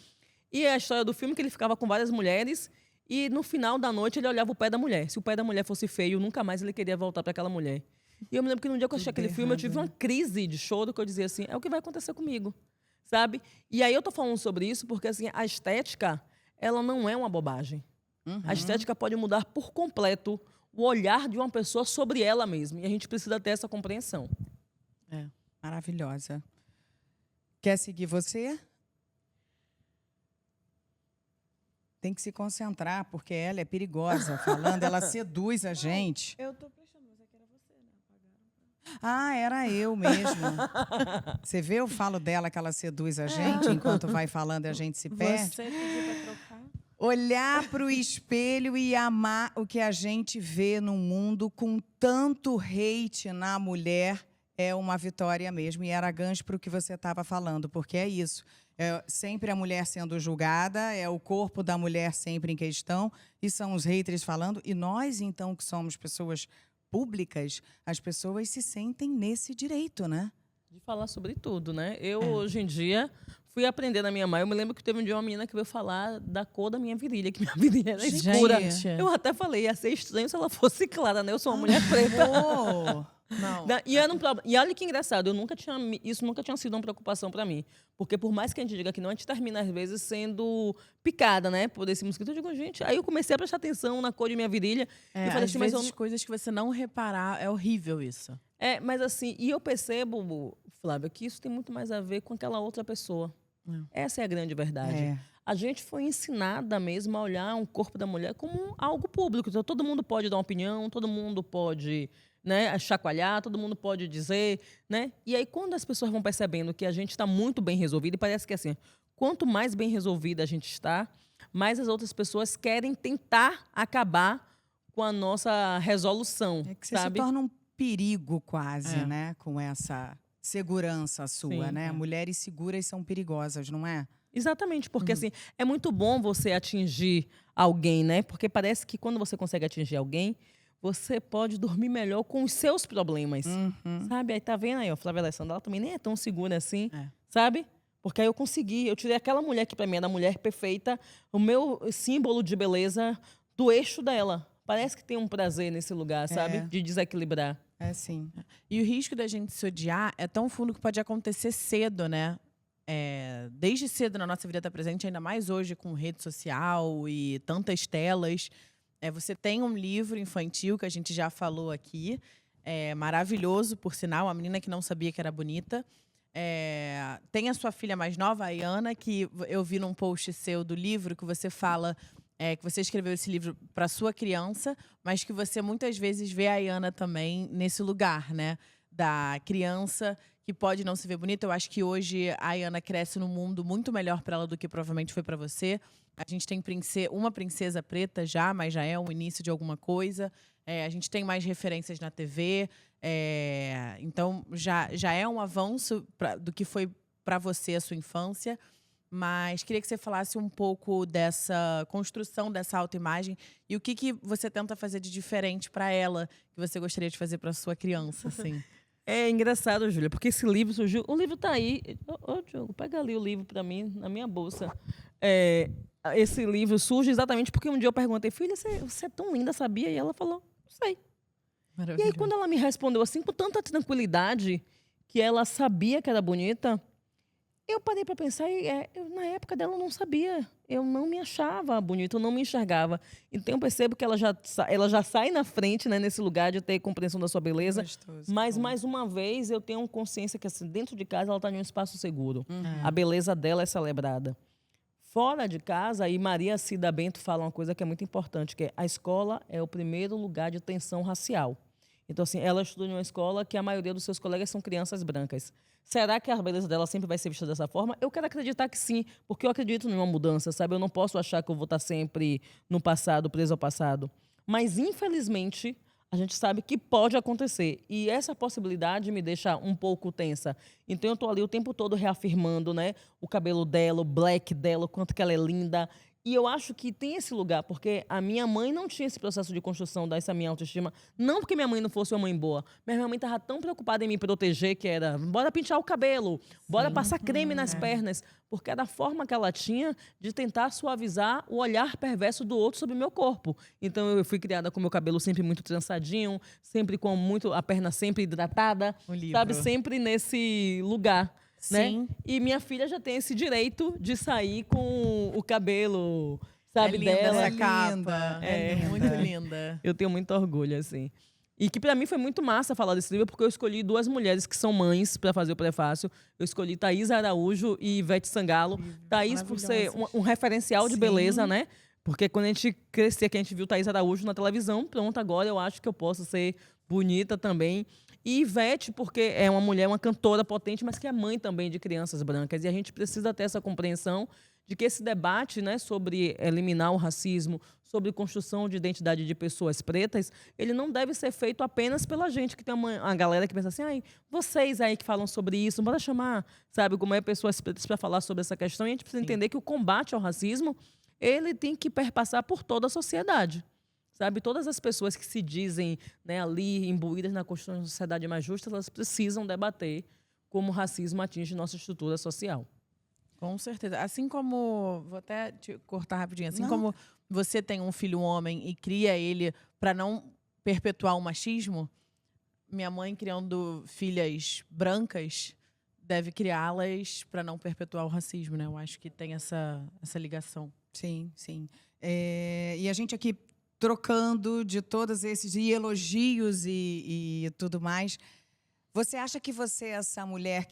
E é a história do filme que ele ficava com várias mulheres e no final da noite ele olhava o pé da mulher. Se o pé da mulher fosse feio, nunca mais ele queria voltar para aquela mulher. E eu me lembro que no dia que eu assisti aquele filme, eu tive uma crise de choro, que eu dizia assim, é o que vai acontecer comigo, sabe? E aí eu tô falando sobre isso porque assim, a estética, ela não é uma bobagem. A estética pode mudar por completo o olhar de uma pessoa sobre ela mesma. E a gente precisa ter essa compreensão.
Maravilhosa. Quer seguir você? Tem que se concentrar, porque ela é perigosa falando, ela seduz a gente.
Eu tô prestando, mas é que era você, né?
Ah, era eu mesmo. Você vê, eu falo dela que ela seduz a gente, enquanto vai falando e a gente se perde.
Você pediu pra trocar?
Olhar para o espelho e amar o que a gente vê no mundo com tanto hate na mulher é uma vitória mesmo. E era gancho para o que você estava falando, porque é isso. É sempre a mulher sendo julgada, é o corpo da mulher sempre em questão, e são os haters falando. E nós, então, que somos pessoas públicas, as pessoas se sentem nesse direito, né?
De falar sobre tudo, né? Eu, hoje em dia, fui aprender na minha mãe. Eu me lembro que teve um dia uma menina que veio falar da cor da minha virilha, que minha virilha era escura.
Gente.
Eu até falei, ia ser estranho se ela fosse clara, né? Eu sou uma mulher preta.
Não.
E era um problema. E olha que engraçado, isso nunca tinha sido uma preocupação para mim. Porque por mais que a gente diga que não, a gente termina, às vezes, sendo picada, né? Por esse mosquito. Eu digo, gente... Aí eu comecei a prestar atenção na cor de minha virilha. E falei
Às
assim, mas
vezes coisas que você não reparar, é horrível isso.
mas assim, e eu percebo, Flávia, que isso tem muito mais a ver com aquela outra pessoa. Essa é a grande verdade. A gente foi ensinada mesmo a olhar um corpo da mulher como algo público. Então, todo mundo pode dar uma opinião, todo mundo pode, né, chacoalhar, todo mundo pode dizer, né? E aí, quando as pessoas vão percebendo que a gente está muito bem resolvido, e parece que assim, quanto mais bem resolvida a gente está, mais as outras pessoas querem tentar acabar com a nossa resolução,
É que você
sabe?
se torna um perigo quase, né? Com essa segurança sua,
Sim,
né? Mulheres seguras são perigosas, não é?
Exatamente, porque assim, é muito bom você atingir alguém, né? Porque parece que quando você consegue atingir alguém, você pode dormir melhor com os seus problemas, sabe? Aí tá vendo aí, ó, Flávia Alessandra, ela também nem é tão segura assim, sabe? Porque aí eu consegui, eu tirei aquela mulher que pra mim é da mulher perfeita, o meu símbolo de beleza do eixo dela. Parece que tem um prazer nesse lugar, sabe? De desequilibrar.
É sim.
E o risco da gente se odiar é tão fundo que pode acontecer cedo, né? Desde cedo na nossa vida está presente, ainda mais hoje com rede social e tantas telas. Você tem um livro infantil que a gente já falou aqui, maravilhoso, por sinal, a menina que não sabia que era bonita. Tem a sua filha mais nova, a Ayana, que eu vi num post seu do livro que você fala que você escreveu esse livro para sua criança, mas que você muitas vezes vê a Ayana também nesse lugar, né? Da criança que pode não se ver bonita. Eu acho que hoje a Ayana cresce num mundo muito melhor para ela do que provavelmente foi para você. A gente tem uma princesa preta já, mas já é um início de alguma coisa. A gente tem mais referências na TV. Então, já é um avanço do que foi para você a sua infância. Mas queria que você falasse um pouco dessa construção dessa autoimagem e o que você tenta fazer de diferente para ela, que você gostaria de fazer para sua criança, assim.
É engraçado, Júlia, porque esse livro surgiu... O livro tá aí. Ô, Diogo, pega ali o livro para mim, na minha bolsa. Esse livro surge exatamente porque um dia eu perguntei, filha, você é tão linda, sabia? E ela falou, não sei. E aí, quando ela me respondeu assim, com tanta tranquilidade, que ela sabia que era bonita, eu parei para pensar e na época dela eu não sabia. Eu não me achava bonita, eu não me enxergava. Então eu percebo que ela já sai na frente, né, nesse lugar de ter compreensão da sua beleza.
Gostoso,
Mas,
bom.
mais uma vez, eu tenho consciência que assim, dentro de casa ela está em um espaço seguro. A beleza dela é celebrada. Fora de casa, e Maria Cida Bento fala uma coisa que é muito importante, que é a escola é o primeiro lugar de tensão racial. Então, assim, ela estuda em uma escola que a maioria dos seus colegas são crianças brancas. Será que a beleza dela sempre vai ser vista dessa forma? Eu quero acreditar que sim, porque eu acredito em uma mudança, sabe? Eu não posso achar que eu vou estar sempre no passado, preso ao passado. Mas, infelizmente, A gente sabe que pode acontecer. E essa possibilidade me deixa um pouco tensa. Então, eu estou ali o tempo todo reafirmando, né, o cabelo dela, o black dela, o quanto que ela é linda. E eu acho que tem esse lugar, porque a minha mãe não tinha esse processo de construção dessa minha autoestima. Não porque minha mãe não fosse uma mãe boa, mas minha mãe estava tão preocupada em me proteger que era, bora pintar o cabelo, bora passar creme nas pernas. Porque era a forma que ela tinha de tentar suavizar o olhar perverso do outro sobre o meu corpo. Então, eu fui criada com o meu cabelo sempre muito trançadinho, sempre com muito, a perna sempre hidratada,
O livro.
sabe? Sempre nesse lugar. Né?
Sim.
E minha filha já tem esse direito de sair com o cabelo, sabe,
é linda
dela.
essa capa.
linda,
É,
é
muito linda.
Eu tenho muito orgulho, assim. E que pra mim foi muito massa falar desse livro, porque eu escolhi duas mulheres que são mães pra fazer o prefácio. Eu escolhi Thaís Araújo e Ivete Sangalo. Thaís por ser um referencial de
Sim.
beleza, né? Porque quando a gente crescia, que a gente viu Thaís Araújo na televisão, pronto, agora eu acho que eu posso ser bonita também. E Ivete, porque é uma mulher, uma cantora potente, mas que é mãe também de crianças brancas. E a gente precisa ter essa compreensão de que esse debate, né, sobre eliminar o racismo, sobre construção de identidade de pessoas pretas, ele não deve ser feito apenas pela gente, que tem uma galera que pensa assim, ai, vocês aí que falam sobre isso, bora chamar, sabe, como é pessoas pretas para falar sobre essa questão. E a gente precisa entender que o combate ao racismo, ele tem que perpassar por toda a sociedade. Sabe, todas as pessoas que se dizem, né, ali imbuídas na construção de uma sociedade mais justa, elas precisam debater como o racismo atinge nossa estrutura social.
Com certeza. Assim como, vou até te cortar rapidinho, assim
Não.
como você tem um filho homem e cria ele para não perpetuar o machismo, minha mãe criando filhas brancas deve criá-las para não perpetuar o racismo, né? Eu acho que tem essa ligação.
Sim, sim. E a gente aqui trocando de todos esses e elogios e tudo mais. Você acha que você, essa mulher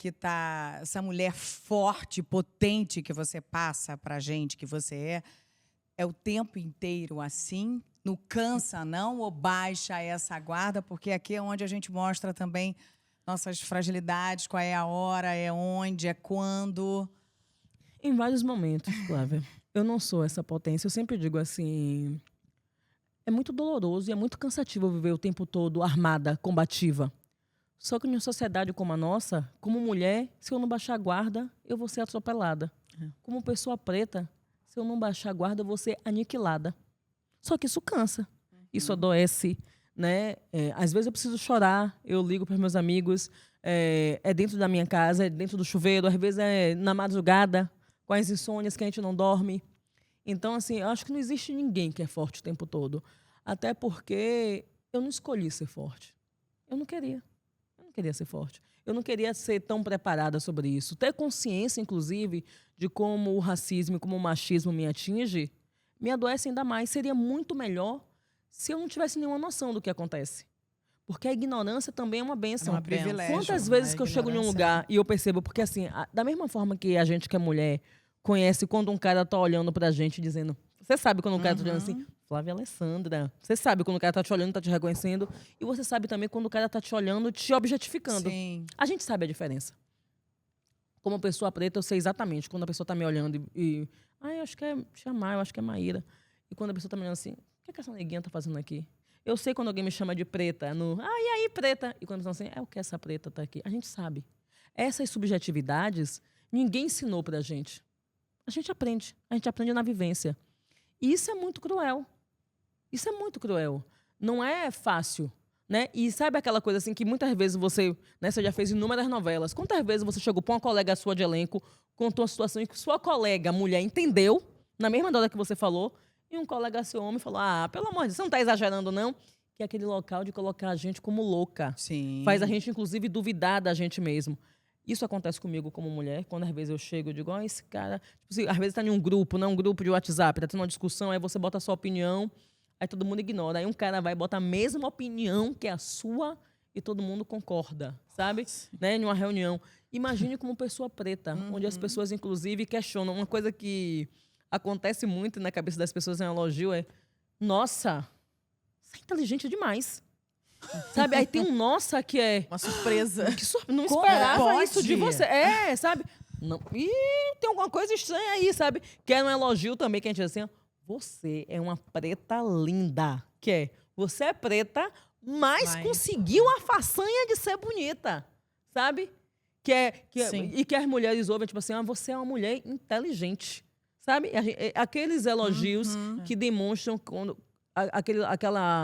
essa mulher forte, potente que você passa pra gente, que você é o tempo inteiro assim? Não cansa, não? Ou baixa essa guarda? Porque aqui é onde a gente mostra também nossas fragilidades, qual é a hora, é onde, é quando.
Em vários momentos, Flávia. Eu não sou essa potência. Eu sempre digo assim, é muito doloroso e é muito cansativo viver o tempo todo armada, combativa. Só que em uma sociedade como a nossa, como mulher, se eu não baixar a guarda, eu vou ser atropelada. Como pessoa preta, se eu não baixar a guarda, eu vou ser aniquilada. Só que isso cansa, isso adoece, né? Às vezes eu preciso chorar, eu ligo para meus amigos, é dentro da minha casa, é dentro do chuveiro, às vezes é na madrugada, com as insônias que a gente não dorme. Então, assim, eu acho que não existe ninguém que é forte o tempo todo. Até porque eu não escolhi ser forte. Eu não queria. Eu não queria ser forte. Eu não queria ser tão preparada sobre isso. Ter consciência, inclusive, de como o racismo e como o machismo me atinge, me adoece ainda mais. Seria muito melhor se eu não tivesse nenhuma noção do que acontece. Porque a ignorância também é uma bênção.
É um privilégio.
Quantas vezes que eu chego em um lugar e eu percebo, porque assim, da mesma forma que a gente que é mulher conhece quando um cara tá olhando pra gente dizendo, você sabe quando um cara tá olhando assim, Flávia Alessandra, você sabe quando o cara tá te olhando, tá te reconhecendo, e você sabe também quando o cara tá te olhando, te objetificando.
Sim.
A gente sabe a diferença. Como pessoa preta, eu sei exatamente quando a pessoa tá me olhando eu acho que é chamar, eu acho que é Maíra. E quando a pessoa tá me olhando assim, o que essa neguinha tá fazendo aqui? Eu sei quando alguém me chama de preta, e aí, preta? E quando a pessoa assim, o que essa preta tá aqui? A gente sabe. Essas subjetividades, ninguém ensinou pra gente. A gente aprende na vivência. E isso é muito cruel. Isso é muito cruel. Não é fácil, né? E sabe aquela coisa assim que muitas vezes você já fez inúmeras novelas. Quantas vezes você chegou para uma colega sua de elenco, contou uma situação em que sua colega, mulher, entendeu, na mesma hora que você falou, e um colega seu homem falou, pelo amor de Deus, você não está exagerando, não? Que é aquele local de colocar a gente como louca.
Sim.
Faz a gente, inclusive, duvidar da gente mesmo. Isso acontece comigo como mulher, quando às vezes eu chego e digo, esse cara... Tipo assim, às vezes está em um grupo, um grupo de WhatsApp, está tendo uma discussão, aí você bota a sua opinião, aí todo mundo ignora. Aí um cara vai botar a mesma opinião que a sua e todo mundo concorda, sabe? Né? Em uma reunião. Imagine como pessoa preta, onde as pessoas, inclusive, questionam. Uma coisa que acontece muito na cabeça das pessoas em elogio é, nossa, você é inteligente demais. Sabe? Aí tem um nossa que é...
Uma surpresa.
Não
Como
esperava
pode?
isso de você. Sabe? Não. Tem alguma coisa estranha aí, sabe? Que é um elogio também, que a gente diz assim, você é uma preta linda. Você é preta, mas
Mas-
conseguiu a façanha de ser bonita, sabe?
Sim.
E que as mulheres ouvem, tipo assim, você é uma mulher inteligente, sabe? Aqueles elogios que demonstram quando,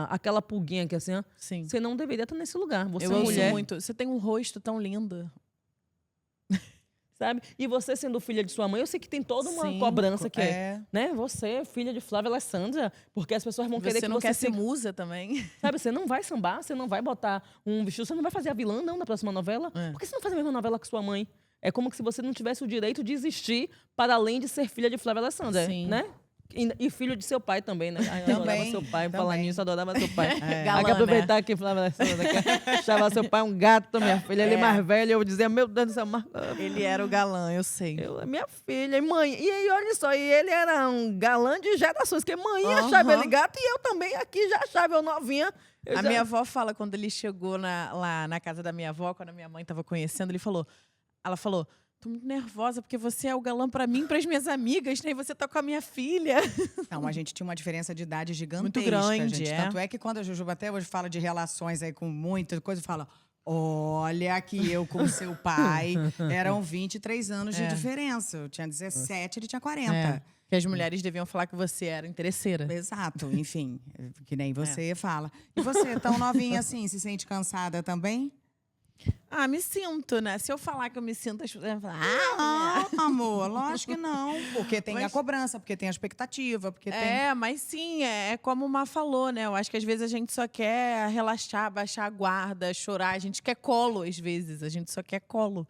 aquela pulguinha que assim, ó,
Sim.
você não deveria estar nesse lugar. Você
Eu
é
ouço
mulher,
muito. Você tem um rosto tão lindo.
sabe? E você sendo filha de sua mãe, eu sei que tem toda uma
Sim,
cobrança que
É.
né? Você é filha de Flávia Alessandra, porque as pessoas vão querer
Você
que
não
você
quer ser
siga-
musa também?
Sabe, você não vai sambar, você não vai botar um vestido, você não vai fazer a vilã, não, na próxima novela.
É.
Por que você não faz a mesma novela que sua mãe? É como se você não tivesse o direito de existir para além de ser filha de Flávia Alessandra,
Sim.
né? E filho de seu pai também, né? Ai, eu adorava
Também,
seu pai,
também.
falar nisso, adorava seu pai.
Galã,
Hay que aproveitar que Flávia Alessandra quer chamar seu pai um gato, minha filha. Ele é mais velho, eu dizia, meu Deus do céu,
Ele era o galã, eu sei.
minha filha, e mãe. E aí, olha só, e ele era um galã de gerações, porque mãe
Aham.
achava ele gato e eu também aqui já achava eu novinha. Eu
A
já-
minha avó fala, quando ele chegou lá na casa da minha avó, quando a minha mãe estava conhecendo, ela falou, tô muito nervosa, porque você é o galã pra mim, pras minhas amigas, né? E você tá com a minha filha.
Então, a gente tinha uma diferença de idade gigantesca,
Muito grande,
gente.
é.
Tanto é que quando a Jujuba até hoje fala de relações aí com muita coisa, fala: olha que eu com seu pai eram 23 anos de
É.
diferença. Eu tinha 17, ele tinha 40.
É, que as mulheres deviam falar que você era interesseira.
Exato, enfim, que nem você
É.
fala. E você, tão novinha assim, se sente cansada também?
Ah, me sinto, né? Se eu falar que eu me sinto, as pessoas vão falar,
Não, amor, lógico que não. Porque tem a
Mas-
cobrança, porque tem a expectativa, porque tem.
É, mas sim, é como o Má falou, né? Eu acho que às vezes a gente só quer relaxar, baixar a guarda, chorar. A gente quer colo, às vezes. A gente só quer colo.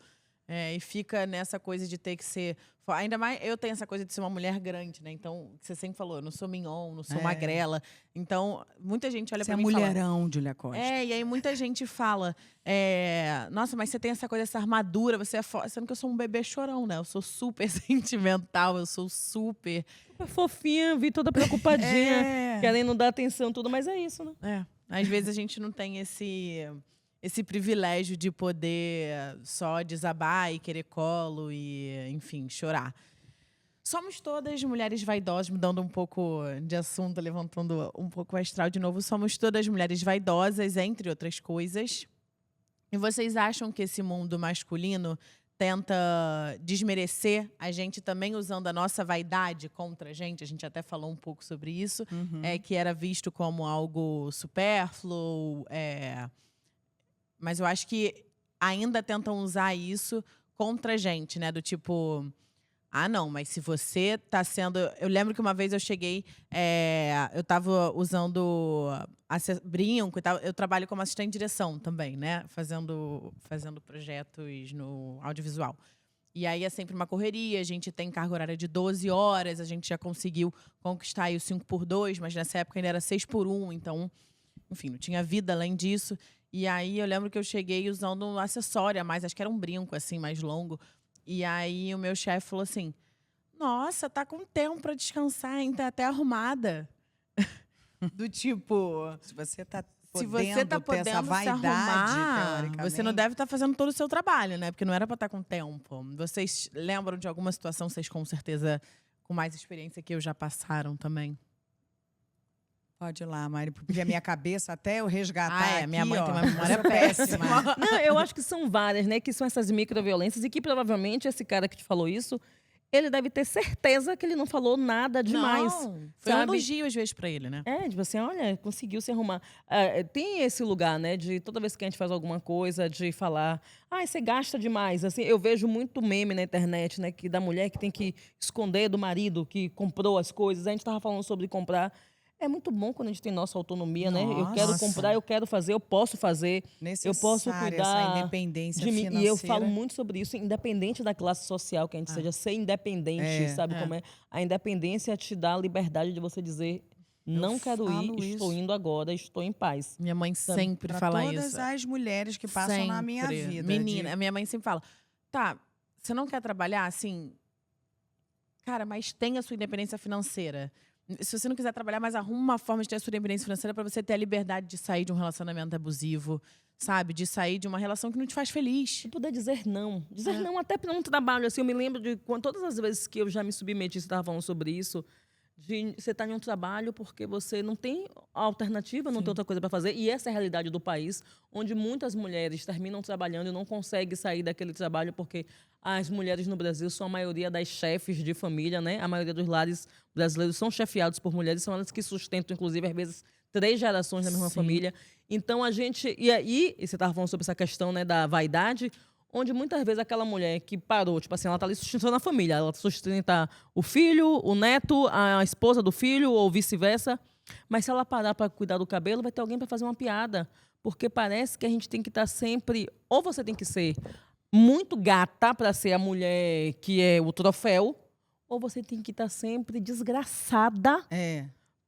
É, e fica nessa coisa de ter que ser. Ainda mais eu tenho essa coisa de ser uma mulher grande, né? Então, você sempre falou, eu não sou mignon, não sou
É.
magrela. Então, muita gente olha
Você
pra
é
mim e fala.
mulherão, Julia Costa.
É, e aí muita gente fala, nossa, mas você tem essa coisa, essa armadura, você é forte. Sendo que eu sou um bebê chorão, né? Eu sou super sentimental, eu sou super.
Super fofinha, vi toda preocupadinha,
É.
querendo dar atenção, tudo, mas é isso, né?
É. Às vezes a gente não tem esse privilégio de poder só desabar e querer colo e, enfim, chorar. Somos todas mulheres vaidosas, mudando um pouco de assunto, levantando um pouco o astral de novo. Somos todas mulheres vaidosas, entre outras coisas. E vocês acham que esse mundo masculino tenta desmerecer a gente também usando a nossa vaidade contra a gente? A gente até falou um pouco sobre isso, que era visto como algo supérfluo, mas eu acho que ainda tentam usar isso contra a gente, né? Do tipo, ah, não, mas se você tá sendo. Eu lembro que uma vez eu cheguei, eu tava usando brinco e tal. Eu trabalho como assistente de direção também, né? Fazendo projetos no audiovisual. E aí é sempre uma correria, a gente tem carga horária de 12 horas, a gente já conseguiu conquistar aí o 5x2, mas nessa época ainda era 6x1, então, enfim, não tinha vida além disso. E aí eu lembro que eu cheguei usando um acessório a mais, acho que era um brinco assim, mais longo. E aí o meu chefe falou assim, nossa, tá com tempo pra descansar, hein? Tá até arrumada. Do tipo,
Se você tá
se
podendo
você tá
ter
podendo
essa
se
vaidade,
arrumar,
teoricamente.
você não deve estar fazendo todo o seu trabalho, né? Porque não era pra estar com tempo. Vocês lembram de alguma situação, vocês com certeza, com mais experiência que eu, já passaram também?
Pode ir lá, Mari, porque a minha cabeça, até eu resgatar aqui,
minha mãe tem
ó,
uma memória
eu sou
péssima.
Não, eu acho que são várias, né? Que são essas microviolências e que provavelmente esse cara que te falou isso, ele deve ter certeza que ele não falou nada demais.
Não, foi um
sabe?
elogio às vezes pra ele, né?
É, tipo assim, olha, conseguiu se arrumar. Tem esse lugar, né, de toda vez que a gente faz alguma coisa, de falar, você gasta demais. Assim, eu vejo muito meme na internet, né, que da mulher que tem que esconder do marido que comprou as coisas. A gente tava falando sobre comprar. É muito bom quando a gente tem nossa autonomia, né? Eu quero
Nossa.
comprar, eu quero fazer, eu posso fazer. Eu posso
Necessária
cuidar
essa independência
de mim.
financeira.
E eu falo muito sobre isso, independente da classe social que a gente seja, ser independente, sabe como é? A independência te dá a liberdade de você dizer, não quero ir,
falo
estou
isso.
indo agora, estou em paz.
Minha mãe sempre
Pra
fala
todas
isso.
as mulheres que passam na minha
Sempre.
vida.
Menina, a minha mãe sempre fala, tá, você não quer trabalhar assim? Cara, mas tenha a sua independência financeira. Se você não quiser trabalhar, mas arruma uma forma de ter a sua independência financeira para você ter a liberdade de sair de um relacionamento abusivo, sabe? De sair de uma relação que não te faz feliz.
E poder dizer não. Dizer não até para um trabalho. Assim, eu me lembro de todas as vezes que eu já me submeti, você estava falando sobre isso, de você estar em um trabalho porque você não tem alternativa, não tem outra coisa para fazer. E essa é a realidade do país, onde muitas mulheres terminam trabalhando e não conseguem sair daquele trabalho porque as mulheres no Brasil são a maioria das chefes de família, né? A maioria dos lares brasileiros são chefiados por mulheres, são elas que sustentam, inclusive, às vezes, 3 gerações da mesma família. Então, a gente... E aí, você estava falando sobre essa questão, né, da vaidade, onde muitas vezes aquela mulher que parou, tipo assim, ela está ali sustentando a família, ela sustenta o filho, o neto, a esposa do filho, ou vice-versa. Mas se ela parar para cuidar do cabelo, vai ter alguém para fazer uma piada. Porque parece que a gente tem que estar sempre... Ou você tem que ser muito gata para ser a mulher que é o troféu, ou você tem que estar sempre desgraçada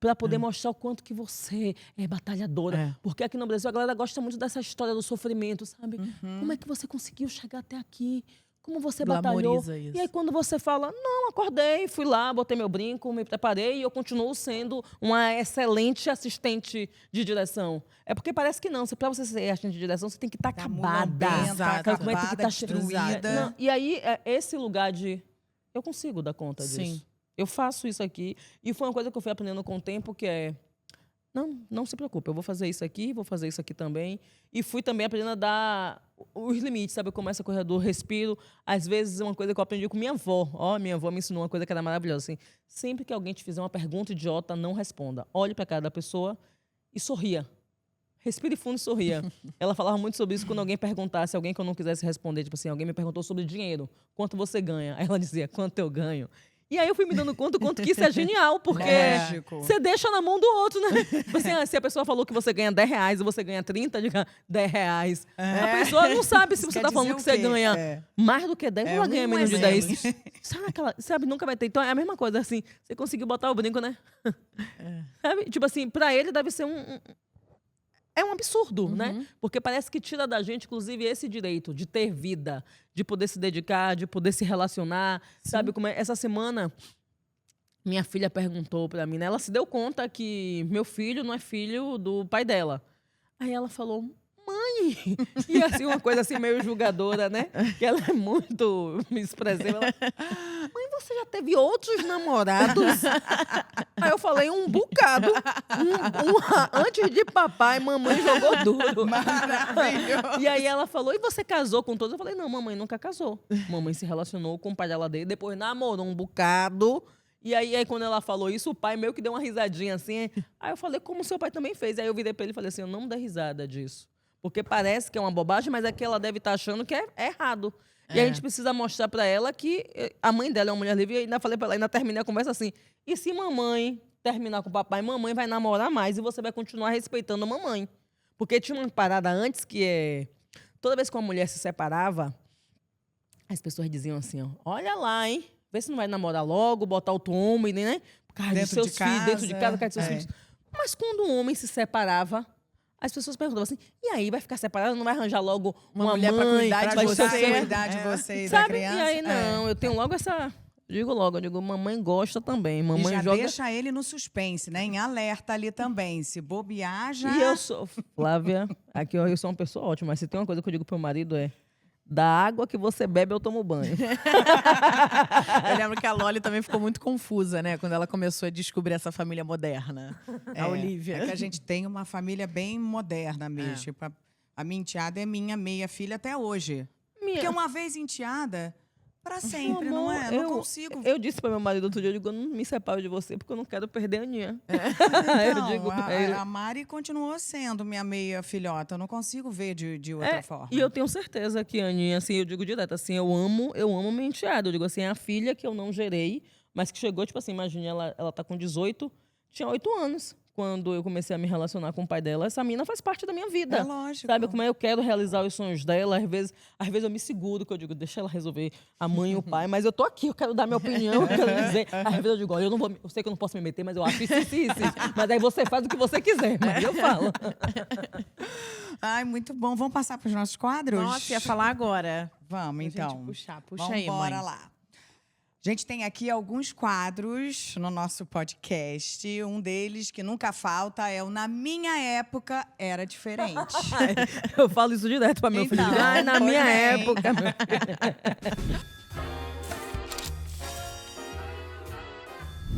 para poder mostrar o quanto que você é batalhadora. Porque aqui no Brasil a galera gosta muito dessa história do sofrimento, sabe? Como é que você conseguiu chegar até aqui? Como você batalhou?
Glamoriza isso.
E aí quando você fala, não, acordei, fui lá, botei meu brinco, me preparei e eu continuo sendo uma excelente assistente de direção. É porque parece que não. Para você ser assistente de direção, você tem que estar acabada.
Acabada, destruída.
Não, e aí, esse lugar de... Eu consigo dar conta disso.
Sim.
Eu faço isso aqui. E foi uma coisa que eu fui aprendendo com o tempo, que é... Não se preocupe, eu vou fazer isso aqui também. E fui também aprendendo a dar os limites, sabe? Eu começo a correr do respiro. Às vezes, uma coisa que eu aprendi com minha avó. Minha avó me ensinou uma coisa que era maravilhosa. Assim, sempre que alguém te fizer uma pergunta idiota, não responda. Olhe para a cara da pessoa e sorria. Respire fundo e sorria. Ela falava muito sobre isso quando alguém perguntasse, alguém que eu não quisesse responder. Tipo assim, alguém me perguntou sobre dinheiro. Quanto você ganha? Aí ela dizia, quanto eu ganho? E aí eu fui me dando conta o quanto que isso é genial, porque você deixa na mão do outro, né? Tipo assim, se a pessoa falou que você ganha R$10 e você ganha 30, diga R$10. A pessoa não sabe se você tá falando que você ganha mais do que 10 ou ela ganha menos de 10. Sabe, nunca vai ter. Então é a mesma coisa, assim, você conseguiu botar o brinco, né? Sabe? Tipo assim, pra ele deve ser é um absurdo, né? Porque parece que tira da gente, inclusive, esse direito de ter vida, de poder se dedicar, de poder se relacionar. Sabe como é? Essa semana, minha filha perguntou pra mim, né? Ela se deu conta que meu filho não é filho do pai dela. Aí ela falou, mãe! E assim, uma coisa assim meio julgadora, né? Que ela é muito expressiva. Ela, mãe, você já teve outros namorados? Aí eu falei, um bocado. Antes de papai, mamãe jogou duro.
Maravilhoso.
E aí ela falou, e você casou com todos? Eu falei, não, mamãe nunca casou. Mamãe se relacionou com o pai dela dele, depois namorou um bocado. E aí, quando ela falou isso, o pai meio que deu uma risadinha assim. Aí eu falei, como seu pai também fez? Aí eu virei pra ele e falei assim, eu não dei risada disso. Porque parece que é uma bobagem, mas é que ela deve estar achando que é errado. E a gente precisa mostrar pra ela que a mãe dela é uma mulher livre. E ainda falei pra ela, ainda terminei a conversa assim. E se mamãe terminar com o papai, mamãe vai namorar mais e você vai continuar respeitando a mamãe. Porque tinha uma parada antes que é... Toda vez que uma mulher se separava, as pessoas diziam assim, ó, olha lá, hein? Vê se não vai namorar logo, botar o tombo, né? Por causa dos seus filhos, dentro de casa, por causa dos seus filhos. Mas quando um homem se separava, as pessoas perguntavam assim, e aí, vai ficar separado? Não vai arranjar logo uma
mulher
mãe,
pra cuidar de
vai
você?
ser-
Cuidar de você e da
Sabe?
criança.
E aí, não, eu tenho logo essa... Eu digo, mamãe gosta também.
E
Mamãe
já
joga...
deixa ele no suspense, né? Em alerta ali também. Se bobear, já...
E eu sou... Flávia, aqui eu sou uma pessoa ótima, mas se tem uma coisa que eu digo pro meu marido é, da água que você bebe, eu tomo banho.
Eu lembro que a Loli também ficou muito confusa, né? Quando ela começou a descobrir essa família moderna. A Olivia.
É que a gente tem uma família bem moderna mesmo. Tipo, a minha enteada é minha meia filha até hoje. Porque uma vez enteada, pra sempre, não é? Não consigo.
Eu disse para meu marido outro dia, eu digo, eu não me separo de você porque eu não quero perder a Aninha.
Então,
eu digo pra ele.
a Mari continuou sendo minha meia filhota. Eu não consigo ver de outra forma.
E eu tenho certeza que a Aninha, assim, eu digo direto, assim, eu amo minha enteada. Eu digo assim, é a filha que eu não gerei, mas que chegou, tipo assim, imagine, ela tá com 18, tinha 8 anos. Quando eu comecei a me relacionar com o pai dela, essa mina faz parte da minha vida.
É lógico.
Sabe como é? Eu quero realizar os sonhos dela. Às vezes eu me seguro, que eu digo, deixa ela resolver a mãe e o pai, mas eu tô aqui, eu quero dar minha opinião, eu quero dizer. Às vezes eu digo, olha, eu sei que eu não posso me meter, mas eu acho isso. Mas aí você faz o que você quiser, mas eu falo.
Ai, muito bom. Vamos passar para os nossos quadros?
Nossa, ia falar agora.
Vamos, então.
Gente, puxa aí, mãe.
Bora lá. A gente tem aqui alguns quadros no nosso podcast. Um deles, que nunca falta, é o Na Minha Época Era Diferente.
Eu falo isso direto pra meu
Então,
filho. Ai, na
pois
minha
bem.
época. Meu filho.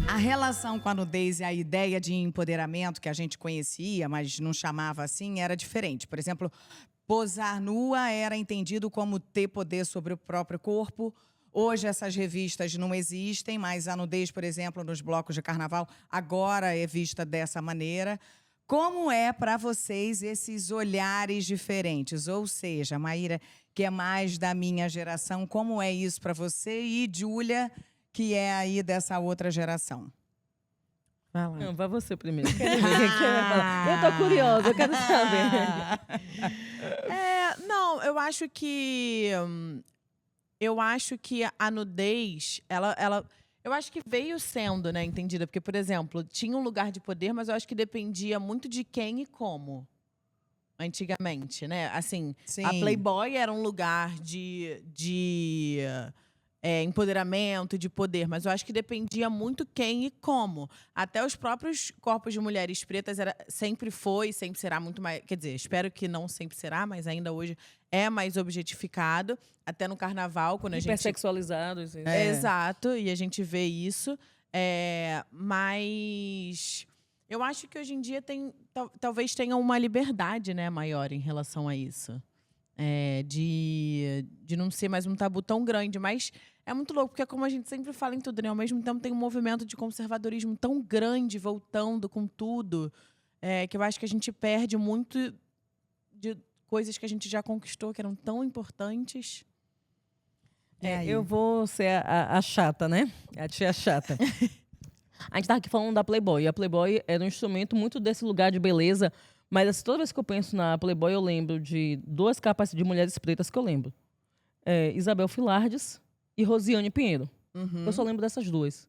A relação com a nudez e a ideia de empoderamento que a gente conhecia, mas não chamava assim, era diferente. Por exemplo, posar nua era entendido como ter poder sobre o próprio corpo. Hoje essas revistas não existem, mas a nudez, por exemplo, nos blocos de carnaval, agora é vista dessa maneira. Como é para vocês esses olhares diferentes? Ou seja, Maíra, que é mais da minha geração, como é isso para você? E Júlia, que é aí dessa outra geração.
Vai lá.
Não, vai você primeiro. Quero ver o que você vai falar. Eu tô curiosa, eu quero saber.
Não, eu acho que a nudez, eu acho que veio sendo, né, entendida. Porque, por exemplo, tinha um lugar de poder, mas eu acho que dependia muito de quem e como. Antigamente, né? Assim,
Sim.
a Playboy era um lugar de empoderamento, de poder, mas eu acho que dependia muito quem e como. Até os próprios corpos de mulheres pretas sempre será muito mais. Quer dizer, espero que não sempre será, mas ainda hoje é mais objetificado. Até no carnaval, quando a gente.
Hipersexualizados.
Exato, e a gente vê isso. Mas eu acho que hoje em dia talvez tenha uma liberdade, né, maior em relação a isso. De não ser mais um tabu tão grande. Mas é muito louco, porque como a gente sempre fala em tudo, né? Ao mesmo tempo tem um movimento de conservadorismo tão grande, voltando com tudo, que eu acho que a gente perde muito de coisas que a gente já conquistou, que eram tão importantes.
Eu vou ser a chata, né? A tia chata. A gente estava aqui falando da Playboy. E a Playboy era um instrumento muito desse lugar de beleza. Mas assim, toda vez que eu penso na Playboy, eu lembro de duas capas de mulheres pretas que eu lembro. Isabel Filardes e Rosiane Pinheiro.
Uhum.
Eu só lembro dessas duas.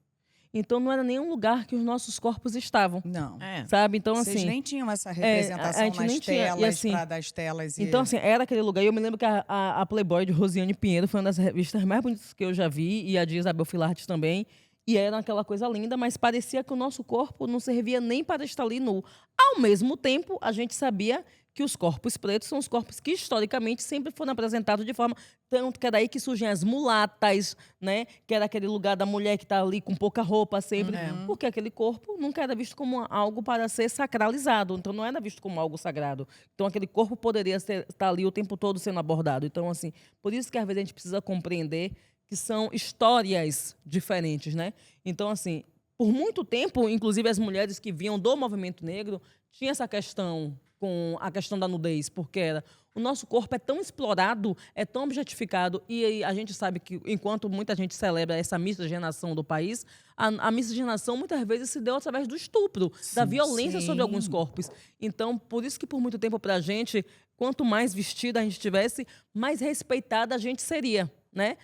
Então, não era nenhum lugar que os nossos corpos estavam.
Não.
Sabe? Então,
Vocês
assim...
nem tinham essa representação
a gente nem
nas
tinha. E,
telas,
assim,
das telas.
Então, assim, era aquele lugar. E eu me lembro que a Playboy de Rosiane Pinheiro foi uma das revistas mais bonitas que eu já vi. E a de Isabel Filardes também. E era aquela coisa linda, mas parecia que o nosso corpo não servia nem para estar ali nu. Ao mesmo tempo, a gente sabia que os corpos pretos são os corpos que, historicamente, sempre foram apresentados de forma... Tanto que é daí que surgem as mulatas, né? Que era aquele lugar da mulher que está ali com pouca roupa sempre. Porque aquele corpo nunca era visto como algo para ser sacralizado. Então, não era visto como algo sagrado. Então, aquele corpo poderia estar ali o tempo todo sendo abordado. Então, assim, por isso que, às vezes, a gente precisa compreender que são histórias diferentes, né? Então, assim, por muito tempo, inclusive as mulheres que vinham do movimento negro, tinha essa questão com a questão da nudez, porque o nosso corpo é tão explorado, é tão objetificado, e a gente sabe que, enquanto muita gente celebra essa miscigenação do país, a miscigenação muitas vezes se deu através do estupro, da violência sobre alguns corpos. Então, por isso que por muito tempo pra gente, quanto mais vestida a gente tivesse, mais respeitada a gente seria, né?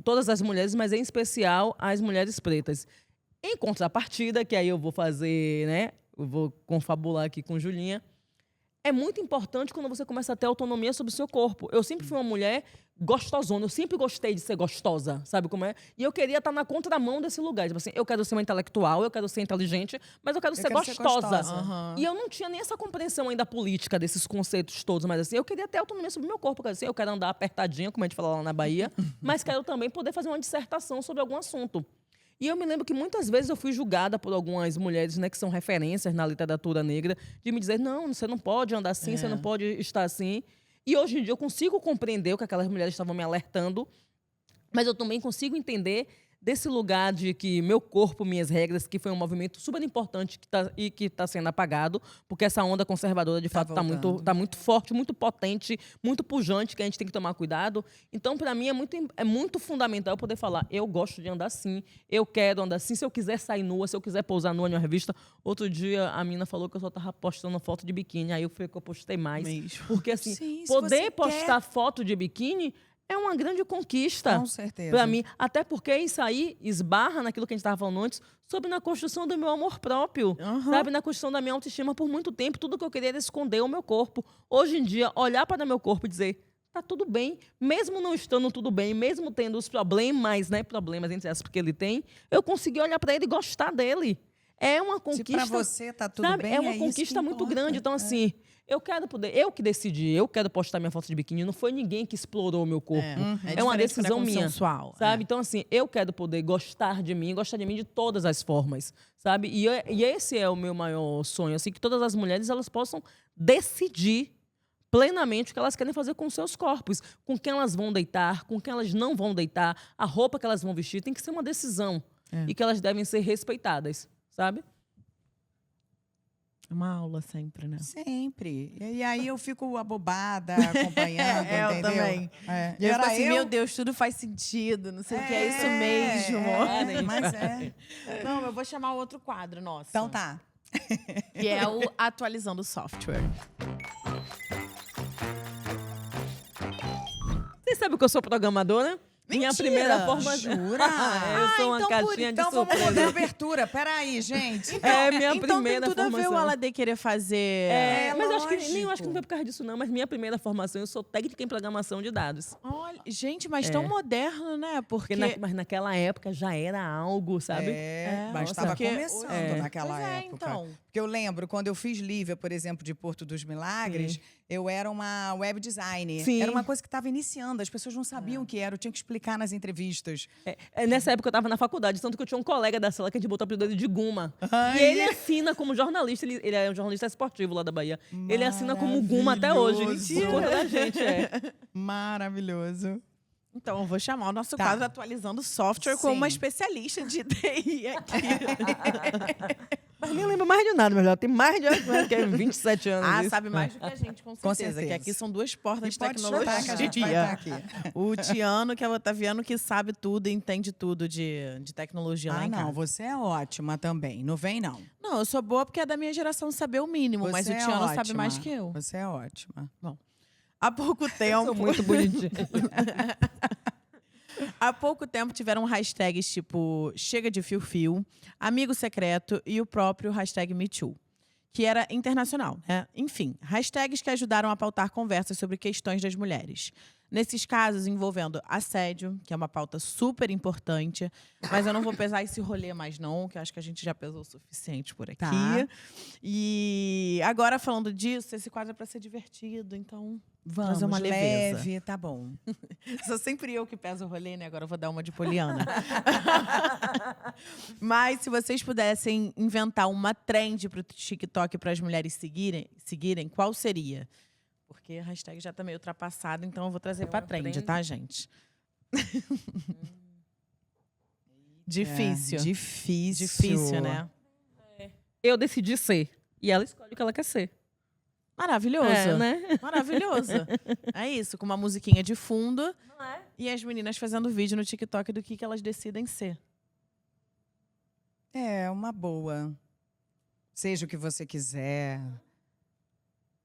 Todas as mulheres, mas em especial as mulheres pretas. Em contrapartida, que aí eu vou fazer, né? Eu vou confabular aqui com Julinha. É muito importante quando você começa a ter autonomia sobre o seu corpo. Eu sempre fui uma mulher gostosona, eu sempre gostei de ser gostosa, sabe como é? E eu queria estar na contramão desse lugar. Tipo assim, eu quero ser uma intelectual, eu quero ser inteligente, mas eu quero ser gostosa. E eu não tinha nem essa compreensão ainda política desses conceitos todos, mas assim, eu queria ter autonomia sobre o meu corpo. Assim, eu quero andar apertadinha, como a gente fala lá na Bahia, mas quero também poder fazer uma dissertação sobre algum assunto. E eu me lembro que muitas vezes eu fui julgada por algumas mulheres, né, que são referências na literatura negra, de me dizer, não, você não pode andar assim, você não pode estar assim. E hoje em dia eu consigo compreender o que aquelas mulheres estavam me alertando, mas eu também consigo entender desse lugar de que meu corpo, minhas regras, que foi um movimento super importante que está sendo apagado, porque essa onda conservadora, de fato, tá muito forte, muito potente, muito pujante, que a gente tem que tomar cuidado. Então, para mim, é muito fundamental eu poder falar, eu gosto de andar assim, eu quero andar assim, se eu quiser sair nua, se eu quiser pousar nua em uma revista. Outro dia, a mina falou que eu só estava postando foto de biquíni, aí eu postei mais. Porque, assim,
Sim,
poder
postar foto de biquíni é uma grande conquista.
Com certeza.
Para mim. Até porque isso aí esbarra naquilo que a gente estava falando antes, sobre na construção do meu amor próprio. Sabe? Na construção da minha autoestima. Por muito tempo, tudo que eu queria era esconder o meu corpo. Hoje em dia, olhar para o meu corpo e dizer, tá tudo bem. Mesmo não estando tudo bem, mesmo tendo os problemas, né? Problemas, entre aspas, que ele tem, eu consegui olhar para ele e gostar dele. É uma
Se
conquista.
pra você tá tudo
sabe?
bem,
É uma
isso
conquista
que
muito
importa.
grande. Então, assim, eu quero poder, eu que decidi, eu quero postar minha foto de biquíni. Não foi ninguém que explorou o meu corpo. É uma
diferente quando
decisão minha.
consensual.
Sabe? Então, assim, eu quero poder gostar de mim de todas as formas, sabe? E esse é o meu maior sonho, assim, que todas as mulheres, elas possam decidir plenamente o que elas querem fazer com seus corpos, com quem elas vão deitar, com quem elas não vão deitar, a roupa que elas vão vestir, tem que ser uma decisão e que elas devem ser respeitadas, sabe?
Uma aula sempre, né?
Sempre. E aí eu fico abobada, acompanhando,
eu
entendeu?
também.
É.
E eu fico
Era
assim, meu Deus, tudo faz sentido. Não sei o que é isso mesmo.
Mas é.
Não, eu vou chamar outro quadro nosso.
Então tá.
Que é o Atualizando o Software.
Vocês sabem que eu sou programadora? Minha
Mentira!
primeira formação.
Jura?
Eu sou uma caixinha de
então vamos
surpresa.
mudar a abertura. Peraí, gente.
É minha
Então
primeira
tem tudo a ver
formação.
o Aladdin querer fazer...
Mas eu acho que nem
lógico.
acho que não foi por causa disso, não. Mas minha primeira formação, eu sou técnica em programação de dados.
Olha, gente, mas tão moderno, né? Porque...
Mas naquela época já era algo, sabe?
Mas
nossa,
estava
porque
começando naquela
Pois é,
época.
então.
Porque eu lembro, quando eu fiz Lívia, por exemplo, de Porto dos Milagres, eu era uma web designer.
Sim.
Era uma coisa que estava iniciando, as pessoas não sabiam o que era, eu tinha que explicar nas entrevistas.
Nessa época eu tava na faculdade, tanto que eu tinha um colega da sala que a gente botou o apelido dele de Guma.
Ai.
E ele assina como jornalista, ele é um jornalista esportivo lá da Bahia. Ele assina como Guma até hoje.
Maravilhoso.
Por conta da gente,
Maravilhoso.
Então, eu vou chamar o nosso
Tá.
quadro Atualizando o Software com
Sim.
uma especialista de TI aqui.
Mas nem lembro mais de nada, mas já tem mais de 27 anos. isso.
Sabe mais do que a gente, com
Com
certeza. Que
certeza.
aqui são duas portas de
Pode chutar que a gente vai estar aqui.
O Tiano, que é o Otaviano, que sabe tudo e entende tudo de tecnologia lá
Ah,
em
não,
casa.
você é ótima também. Não vem, não.
Não, eu sou boa porque é da minha geração saber o mínimo, mas o
Você é
Tiano sabe
ótima.
mais que eu.
Você é ótima.
Há pouco tempo...
Sou muito bonitinha.
Há pouco tempo tiveram hashtags tipo Chega de Fio-Fio, Amigo Secreto e o próprio hashtag MeToo, que era internacional, né? Enfim, hashtags que ajudaram a pautar conversas sobre questões das mulheres. Nesses casos envolvendo assédio, que é uma pauta super importante, mas eu não vou pesar esse rolê mais não, que eu acho que a gente já pesou o suficiente por aqui.
Tá.
E agora falando disso, esse quadro é para ser divertido, então
Vamos,
trazer uma leveza.
leve, tá bom.
Sou sempre eu que peso o rolê, né? Agora eu vou dar uma de Poliana. Mas se vocês pudessem inventar uma trend pro TikTok para as mulheres seguirem, qual seria? Porque a hashtag já tá meio ultrapassada, então eu vou trazer pra trend,
trend.
tá, gente? Difícil. Difícil, né?
Eu decidi ser. E ela escolhe o que ela quer ser.
Maravilhoso.
Né?
Maravilhoso. É isso, com uma musiquinha de fundo
Não é?
e as meninas fazendo vídeo no TikTok do que elas decidem ser.
É, uma boa. Seja o que você quiser.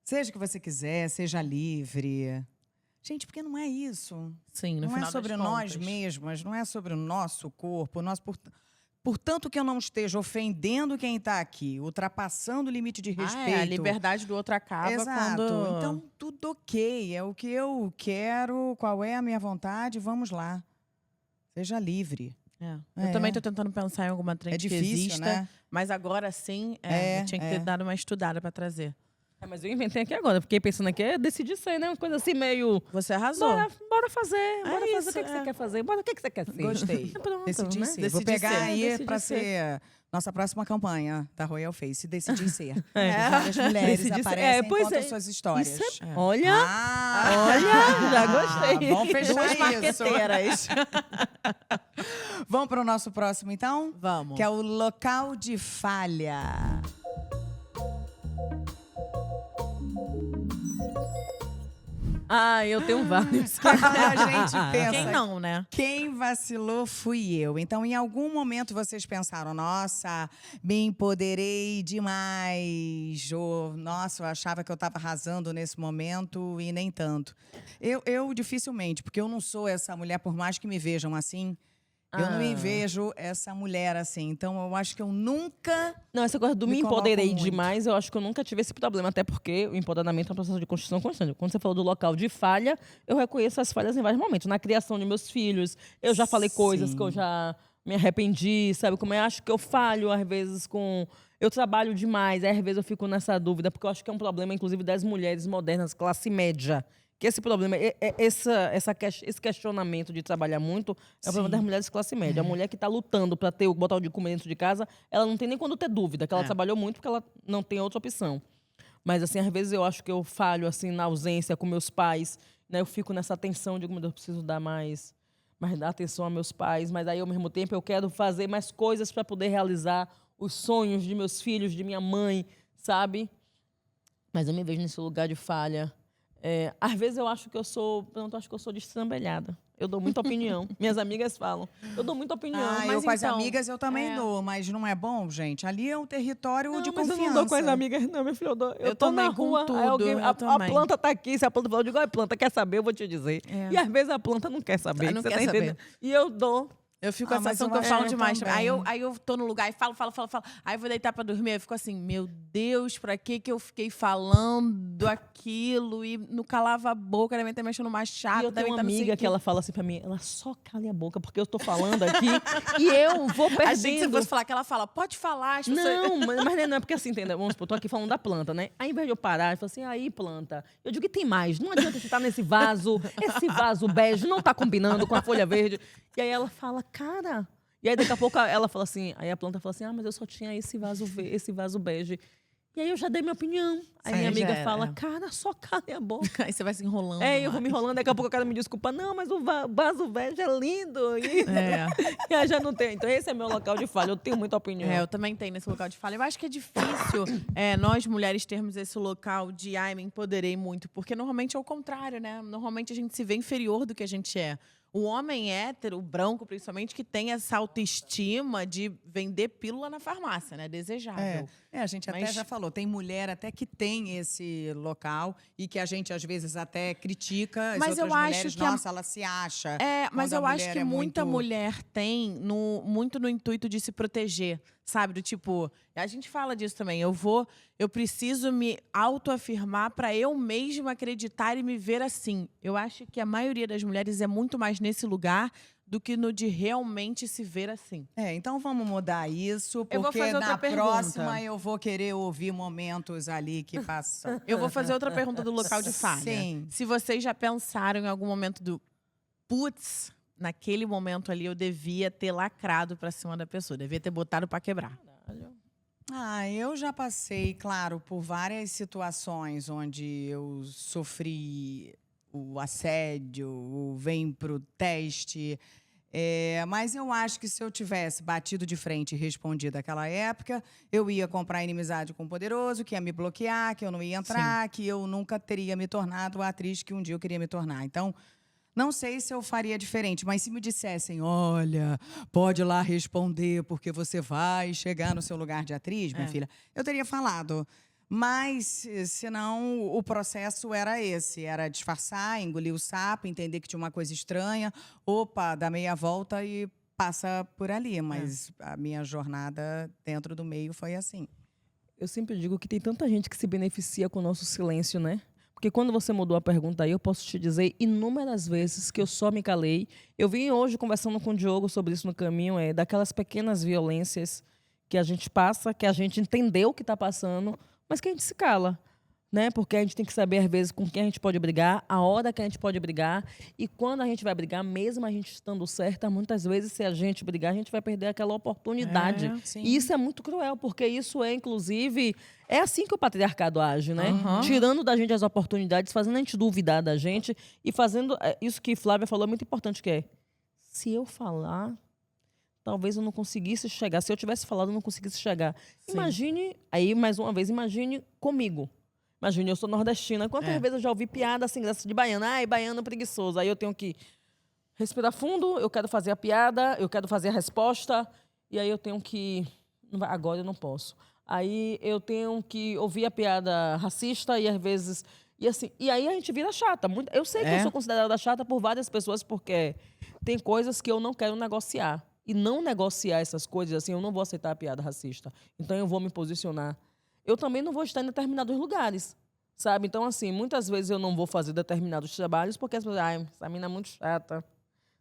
Seja o que você quiser, seja livre. Gente, porque não é isso.
Sim, no
Não
final
é sobre
das
nós
contas.
mesmas, não é sobre o nosso corpo. Portanto, que eu não esteja ofendendo quem está aqui, ultrapassando o limite de respeito.
A liberdade do outro acaba
Exato.
quando...
Então, tudo ok. É o que eu quero, qual é a minha vontade, vamos lá. Seja livre.
Eu também tô tentando pensar em alguma trend
É
que
difícil,
exista,
né?
mas agora sim, eu tinha que ter dado uma estudada pra trazer.
Mas eu inventei aqui agora. Fiquei pensando aqui, decidi ser, né? Uma coisa assim meio...
Você arrasou.
Bora fazer. Bora fazer.
isso,
O que você quer fazer? Bora, o que você quer ser?
Gostei.
Pronto,
Decidi
né?
ser. Vou
Decidi
pegar
ser.
aí
Decidi
para
ser.
ser nossa próxima campanha da Royal Face. Decidi ser.
É.
Várias mulheres
Decidi ser.
aparecem e
Pois
contam
é.
suas histórias.
Isso Olha,
Ah,
já gostei.
Vamos fechar
Duas
isso.
marqueteiras.
Vamos para o nosso próximo, então?
Vamos.
Que é o local de falha.
eu tenho vários.
Que é quando a gente pensa,
Quem não, né?
quem vacilou fui eu. Então, em algum momento, vocês pensaram, nossa, me empoderei demais. Ou, nossa, eu achava que eu estava arrasando nesse momento e nem tanto. Eu dificilmente, porque eu não sou essa mulher, por mais que me vejam assim, eu não me vejo essa mulher assim. Então, eu acho que eu nunca...
Não, essa coisa do
Me
me
coloco
empoderei
muito.
demais, eu acho que eu nunca tive esse problema. Até porque o empoderamento é um processo de construção constante. Quando você falou do local de falha, eu reconheço as falhas em vários momentos. Na criação de meus filhos, eu já falei coisas que eu já me arrependi, sabe? Como eu acho que eu falho, às vezes, com... Eu trabalho demais, aí, às vezes eu fico nessa dúvida, porque eu acho que é um problema, inclusive, das mulheres modernas, classe média. Que esse problema, esse questionamento de trabalhar muito é o problema das mulheres de classe média. A mulher que está lutando para botar o de comer dentro de casa, ela não tem nem quando ter dúvida, que ela trabalhou muito porque ela não tem outra opção. Mas, assim, às vezes eu acho que eu falho, assim, na ausência com meus pais, né? Eu fico nessa tensão de, meu Deus, eu preciso dar mais dar atenção aos meus pais, mas aí, ao mesmo tempo, eu quero fazer mais coisas para poder realizar os sonhos de meus filhos, de minha mãe, sabe? Mas eu me vejo nesse lugar de falha. Às vezes eu acho que eu sou destrambelhada. Eu dou muita opinião. Minhas amigas falam. Eu dou muita opinião.
Ah,
Mas
eu com as
então,
amigas eu também dou, mas não é bom, gente? Ali é um território de
mas
confiança.
eu não dou com as amigas, não, meu filho. Eu tô
também
na
com
rua,
tudo,
aí alguém,
eu
a
também.
planta tá aqui. Se a planta falou, eu digo, a planta quer saber, eu vou te dizer.
É.
E às vezes a planta não quer saber.
Não
você
quer
tá
saber.
entendendo? E eu dou.
Eu fico com a
mas
sensação
eu
que eu
acho
falo
que eu
demais.
também.
Aí eu tô no lugar e falo. Aí eu vou deitar pra dormir, eu fico assim, meu Deus, pra que eu fiquei falando aquilo? E não calava a boca, devem estar me achando mais
E
chata.
eu tenho
devem
uma
tá não sei
amiga
o
que
quê.
ela fala assim pra mim, ela só cala a boca, porque eu tô falando aqui e eu vou
Achei que você
perdendo.
fosse falar que ela fala, pode falar, as pessoas...
Não, mas não é porque assim, entendeu? Vamos supor, tô aqui falando da planta, né? Aí, ao invés de eu parar, eu falo assim, aí, planta. Eu digo que tem mais. Não adianta você estar nesse vaso, esse vaso bege não tá combinando com a folha verde. E aí ela fala, cara... E aí, daqui a pouco, ela fala assim, aí a planta fala assim, mas eu só tinha esse vaso bege. E aí eu já dei minha opinião. Aí minha
Aí já
amiga
era.
fala, cara, só cala a boca.
Aí você vai se enrolando.
Eu vou me
mais.
enrolando, daqui a pouco eu quero me desculpar. Não, mas o vaso verde é lindo. E,
É.
e aí já não tem. Então esse é meu local de falha, eu tenho muita opinião.
Eu também tenho nesse local de fala. Eu acho que é difícil nós, mulheres, termos esse local de me empoderei muito. Porque normalmente é o contrário, né? Normalmente a gente se vê inferior do que a gente é. O homem hétero, branco principalmente, que tem essa autoestima de vender pílula na farmácia, né? Desejável.
A gente até
Mas-
já falou, tem mulher até que tem esse local e que a gente às vezes até critica as
Mas eu
outras
acho
mulheres.
que a-
Nossa, ela se acha.
Mas
quando a
eu acho
mulher
que
é
muita
muito-
mulher tem muito no intuito de se proteger, sabe? Do tipo, a gente fala disso também. Eu preciso me autoafirmar para eu mesma acreditar e me ver assim. Eu acho que a maioria das mulheres é muito mais nesse lugar do que no de realmente se ver assim.
Então vamos mudar isso,
Eu vou
porque
fazer outra
na
pergunta.
próxima eu vou querer ouvir momentos ali que passam.
Eu vou fazer outra pergunta do local de falha.
Sim.
Se vocês já pensaram em algum momento do putz, naquele momento ali eu devia ter lacrado pra cima da pessoa, devia ter botado pra quebrar.
Eu já passei, claro, por várias situações onde eu sofri o assédio, o vem pro teste. Mas eu acho que se eu tivesse batido de frente e respondido naquela época, eu ia comprar inimizade com o poderoso, que ia me bloquear, que eu não ia entrar, que eu nunca teria me tornado a atriz que um dia eu queria me tornar. Então, não sei se eu faria diferente, mas se me dissessem, olha, pode ir lá responder, porque você vai chegar no seu lugar de atriz, minha filha, eu teria falado. Mas, senão, o processo era esse. Era disfarçar, engolir o sapo, entender que tinha uma coisa estranha. Opa, dá meia volta e passa por ali. Mas a minha jornada dentro do meio foi assim.
Eu sempre digo que tem tanta gente que se beneficia com o nosso silêncio, né? Porque quando você mudou a pergunta aí, eu posso te dizer inúmeras vezes que eu só me calei. Eu vim hoje conversando com o Diogo sobre isso no caminho, daquelas pequenas violências que a gente passa, que a gente entendeu o que está passando, mas que a gente se cala, né? Porque a gente tem que saber, às vezes, com quem a gente pode brigar, a hora que a gente pode brigar. E quando a gente vai brigar, mesmo a gente estando certa, muitas vezes, se a gente brigar, a gente vai perder aquela oportunidade.
sim.
E isso é muito cruel, porque isso inclusive, é assim que o patriarcado age, né?
Uhum.
Tirando da gente as oportunidades, fazendo a gente duvidar da gente e fazendo isso que Flávia falou é muito importante, que é, se eu falar, talvez eu não conseguisse chegar. Se eu tivesse falado, eu não conseguisse chegar.
Sim.
Imagine, aí mais uma vez, imagine comigo. Imagine, eu sou nordestina. Quantas vezes eu já ouvi piada assim, dessa de baiano? Ai, baiano preguiçoso. Aí eu tenho que respirar fundo, eu quero fazer a piada, eu quero fazer a resposta, e aí eu tenho que... Agora eu não posso. Aí eu tenho que ouvir a piada racista e às vezes... E aí a gente vira chata. Eu sei que eu sou considerada chata por várias pessoas, porque tem coisas que eu não quero negociar. E não negociar essas coisas, assim, eu não vou aceitar a piada racista. Então eu vou me posicionar. Eu também não vou estar em determinados lugares, sabe? Então, assim, muitas vezes eu não vou fazer determinados trabalhos porque as pessoas, essa mina é muito chata,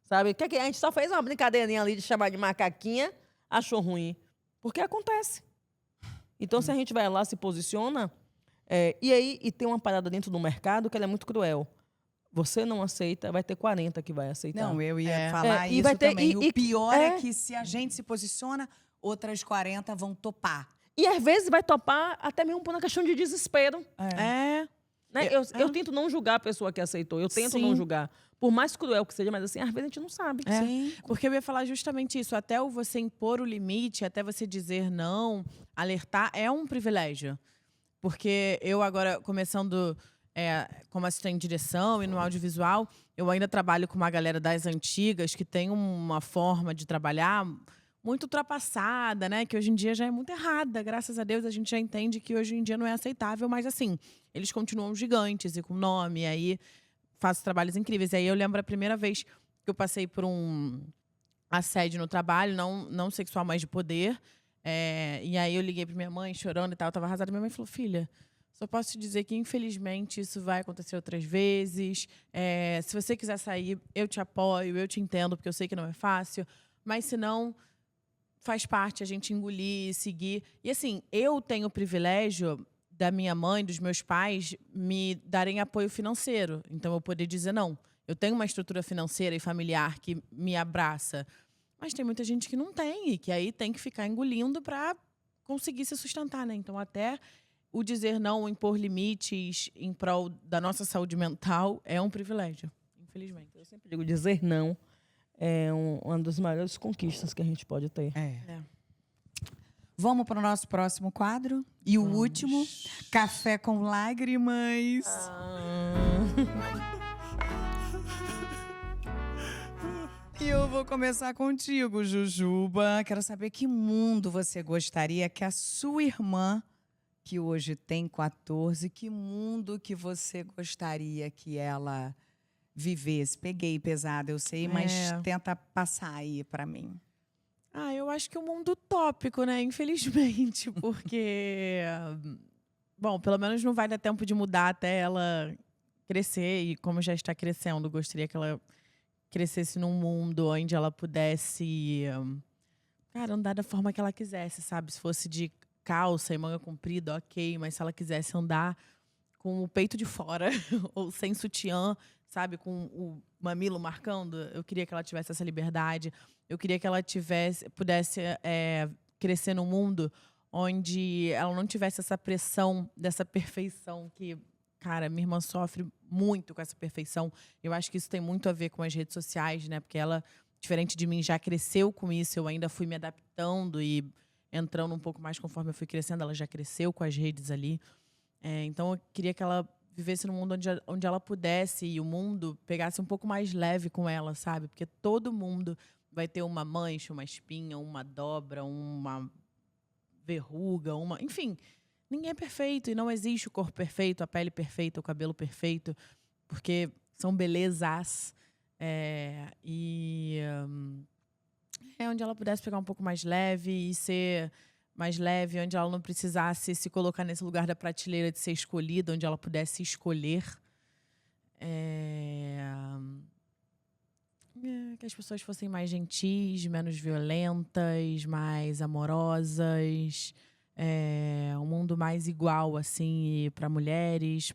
sabe? Que a gente só fez uma brincadeirinha ali de chamar de macaquinha, achou ruim. Porque acontece. Então, se a gente vai lá, se posiciona, e tem uma parada dentro do mercado que ela é muito cruel. Você não aceita, vai ter 40 que vai aceitar.
Não, eu ia
É.
falar
E
isso
vai ter-
também. O pior é
é.
que se a gente se posiciona, outras 40 vão topar.
E às vezes vai topar até mesmo por uma questão de desespero.
É.
Né? Eu tento não julgar a pessoa que aceitou. Eu tento não
Sim.
julgar. Por mais cruel que seja, mas assim, às vezes a gente não sabe.
É,
Sim.
porque eu ia falar justamente isso. Até o você impor o limite, até você dizer não, alertar, é um privilégio. Porque eu agora, começando como assistente de direção e no audiovisual, eu ainda trabalho com uma galera das antigas que tem uma forma de trabalhar muito ultrapassada, né? Que hoje em dia já é muito errada. Graças a Deus, a gente já entende que hoje em dia não é aceitável. Mas, assim, eles continuam gigantes e com nome. E aí, faço trabalhos incríveis. E aí, eu lembro a primeira vez que eu passei por um assédio no trabalho, não sexual, mas de poder. E aí, eu liguei pra minha mãe, chorando e tal. Eu tava arrasada. Minha mãe falou, filha, só posso te dizer que, infelizmente, isso vai acontecer outras vezes. Se você quiser sair, eu te apoio, eu te entendo, porque eu sei que não é fácil. Mas, se não, faz parte a gente engolir, seguir. E, assim, eu tenho o privilégio da minha mãe, dos meus pais, me darem apoio financeiro. Então, eu poder dizer não. Eu tenho uma estrutura financeira e familiar que me abraça. Mas tem muita gente que não tem e que aí tem que ficar engolindo para conseguir se sustentar, né? Então, até o dizer não, o impor limites em prol da nossa saúde mental é um privilégio, infelizmente.
Eu sempre digo, dizer não é uma das maiores conquistas que a gente pode ter.
Vamos para o nosso próximo quadro. E o último, Café com Lágrimas. E eu vou começar contigo, Jujuba. Quero saber que mundo você gostaria que a sua irmã, que hoje tem 14, que mundo que você gostaria que ela vivesse? Peguei pesado, eu sei, mas tenta passar aí para mim.
Eu acho que o mundo utópico, né? Infelizmente, porque... Bom, pelo menos não vai dar tempo de mudar até ela crescer. E como já está crescendo, gostaria que ela crescesse num mundo onde ela pudesse, andar da forma que ela quisesse, sabe? Se fosse de calça e manga comprida, ok. Mas se ela quisesse andar com o peito de fora ou sem sutiã, sabe? Com o mamilo marcando, eu queria que ela tivesse essa liberdade. Eu queria que ela pudesse crescer num mundo onde ela não tivesse essa pressão dessa perfeição que, cara, minha irmã sofre muito com essa perfeição. Eu acho que isso tem muito a ver com as redes sociais, né? Porque ela, diferente de mim, já cresceu com isso. Eu ainda fui me adaptando e entrando um pouco mais conforme eu fui crescendo. Ela já cresceu com as redes ali. Então, eu queria que ela vivesse num mundo onde ela pudesse e o mundo pegasse um pouco mais leve com ela, sabe? Porque todo mundo vai ter uma mancha, uma espinha, uma dobra, uma verruga, enfim, ninguém é perfeito e não existe o corpo perfeito, a pele perfeita, o cabelo perfeito, porque são belezas. Onde ela pudesse pegar um pouco mais leve e ser mais leve, onde ela não precisasse se colocar nesse lugar da prateleira de ser escolhida, onde ela pudesse escolher. Que as pessoas fossem mais gentis, menos violentas, mais amorosas. Um mundo mais igual, assim, para mulheres,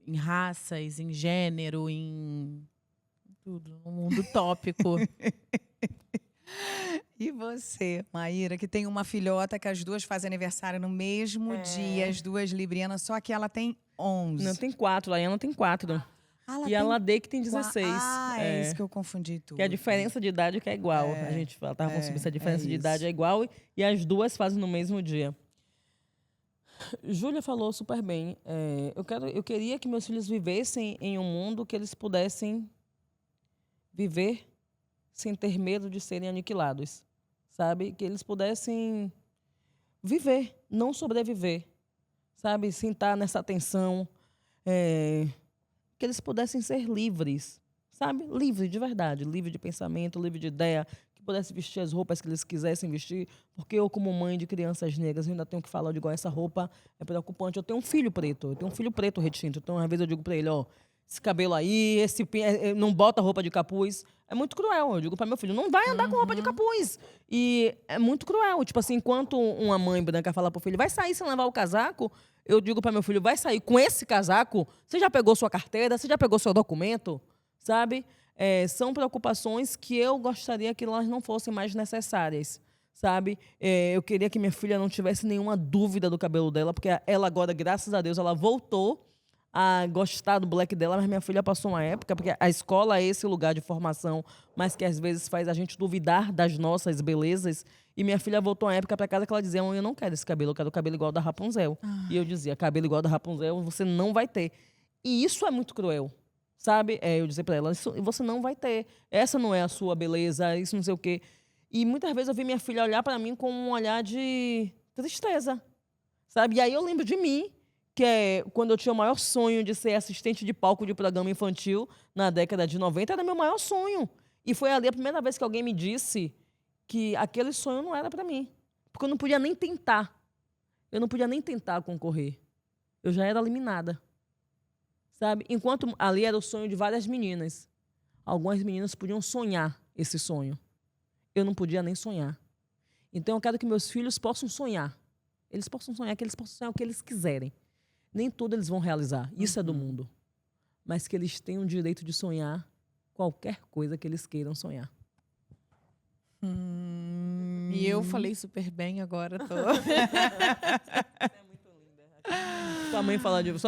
em raças, em gênero, em tudo. Um mundo utópico.
E você, Maíra, que tem uma filhota que as duas fazem aniversário no mesmo dia, as duas librianas, só que ela tem 11.
Não, tem 4. A Ana tem 4. E a Ladê que tem 16.
É isso que eu confundi tudo.
Que a diferença de idade que é igual. A gente tava falando sobre isso, a diferença de idade é igual e as duas fazem no mesmo dia. Júlia falou super bem. Eu queria que meus filhos vivessem em um mundo que eles pudessem viver sem ter medo de serem aniquilados. Sabe? Que eles pudessem viver, não sobreviver. Sabe? Sem estar nessa tensão. Que eles pudessem ser livres, sabe? Livre de verdade, livre de pensamento, livre de ideia, que pudessem vestir as roupas que eles quisessem vestir, porque eu, como mãe de crianças negras, eu ainda tenho que falar, eu digo, essa roupa é preocupante. Eu tenho um filho preto retinto, então às vezes eu digo para ele, esse cabelo aí, não bota roupa de capuz. É muito cruel. Eu digo para meu filho, não vai andar com roupa de capuz. E é muito cruel. Tipo assim, enquanto uma mãe branca fala pro filho, vai sair sem levar o casaco, eu digo para meu filho, vai sair com esse casaco? Você já pegou sua carteira? Você já pegou seu documento? Sabe? São preocupações que eu gostaria que elas não fossem mais necessárias. Sabe? Eu queria que minha filha não tivesse nenhuma dúvida do cabelo dela, porque ela agora, graças a Deus, ela voltou a gostar do black dela, mas minha filha passou uma época, porque a escola é esse lugar de formação, mas que às vezes faz a gente duvidar das nossas belezas. E minha filha voltou uma época para casa que ela dizia, eu não quero esse cabelo, eu quero o cabelo igual ao da Rapunzel. E eu dizia, cabelo igual ao da Rapunzel você não vai ter. E isso é muito cruel, sabe? Eu dizia para ela, isso você não vai ter. Essa não é a sua beleza, isso não sei o quê. E muitas vezes eu vi minha filha olhar para mim com um olhar de tristeza, sabe? E aí eu lembro de mim, que é quando eu tinha o maior sonho de ser assistente de palco de programa infantil na década de 90, era meu maior sonho. E foi ali a primeira vez que alguém me disse que aquele sonho não era para mim. Porque eu não podia nem tentar. Eu não podia nem tentar concorrer. Eu já era eliminada. Sabe? Enquanto ali era o sonho de várias meninas. Algumas meninas podiam sonhar esse sonho. Eu não podia nem sonhar. Então eu quero que meus filhos possam sonhar. Eles possam sonhar, que eles possam sonhar o que eles quiserem. Nem tudo eles vão realizar. Isso é do mundo. Mas que eles tenham o direito de sonhar qualquer coisa que eles queiram sonhar.
E eu falei super bem agora.
É muito linda. Sua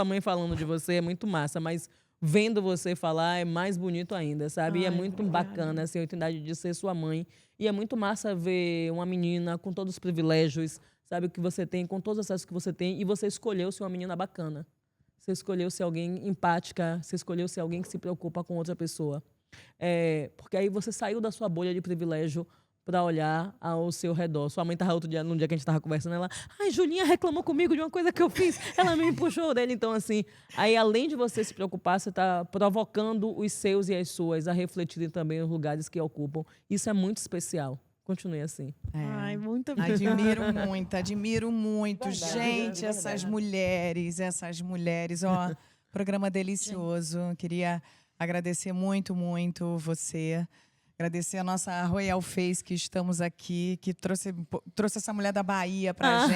mãe falando de você é muito massa, mas vendo você falar é mais bonito ainda, sabe? E é muito bacana assim, a oportunidade de ser sua mãe. E é muito massa ver uma menina com todos os privilégios, sabe, o que você tem, com todos os acessos que você tem, e você escolheu ser uma menina bacana. Você escolheu ser alguém empática, você escolheu ser alguém que se preocupa com outra pessoa. Porque aí você saiu da sua bolha de privilégio para olhar ao seu redor. Sua mãe estava outro dia, num dia que a gente estava conversando, ela, Julinha reclamou comigo de uma coisa que eu fiz, ela me puxou dele. Então, assim, aí além de você se preocupar, você está provocando os seus e as suas a refletirem também os lugares que ocupam. Isso é muito especial. Continue assim.
Ai, muito obrigada.
Admiro muito.
Verdade,
gente,
verdade.
essas mulheres, ó, programa delicioso. Queria agradecer muito, muito você. Agradecer a nossa Royal Face, que estamos aqui, que trouxe essa mulher da Bahia pra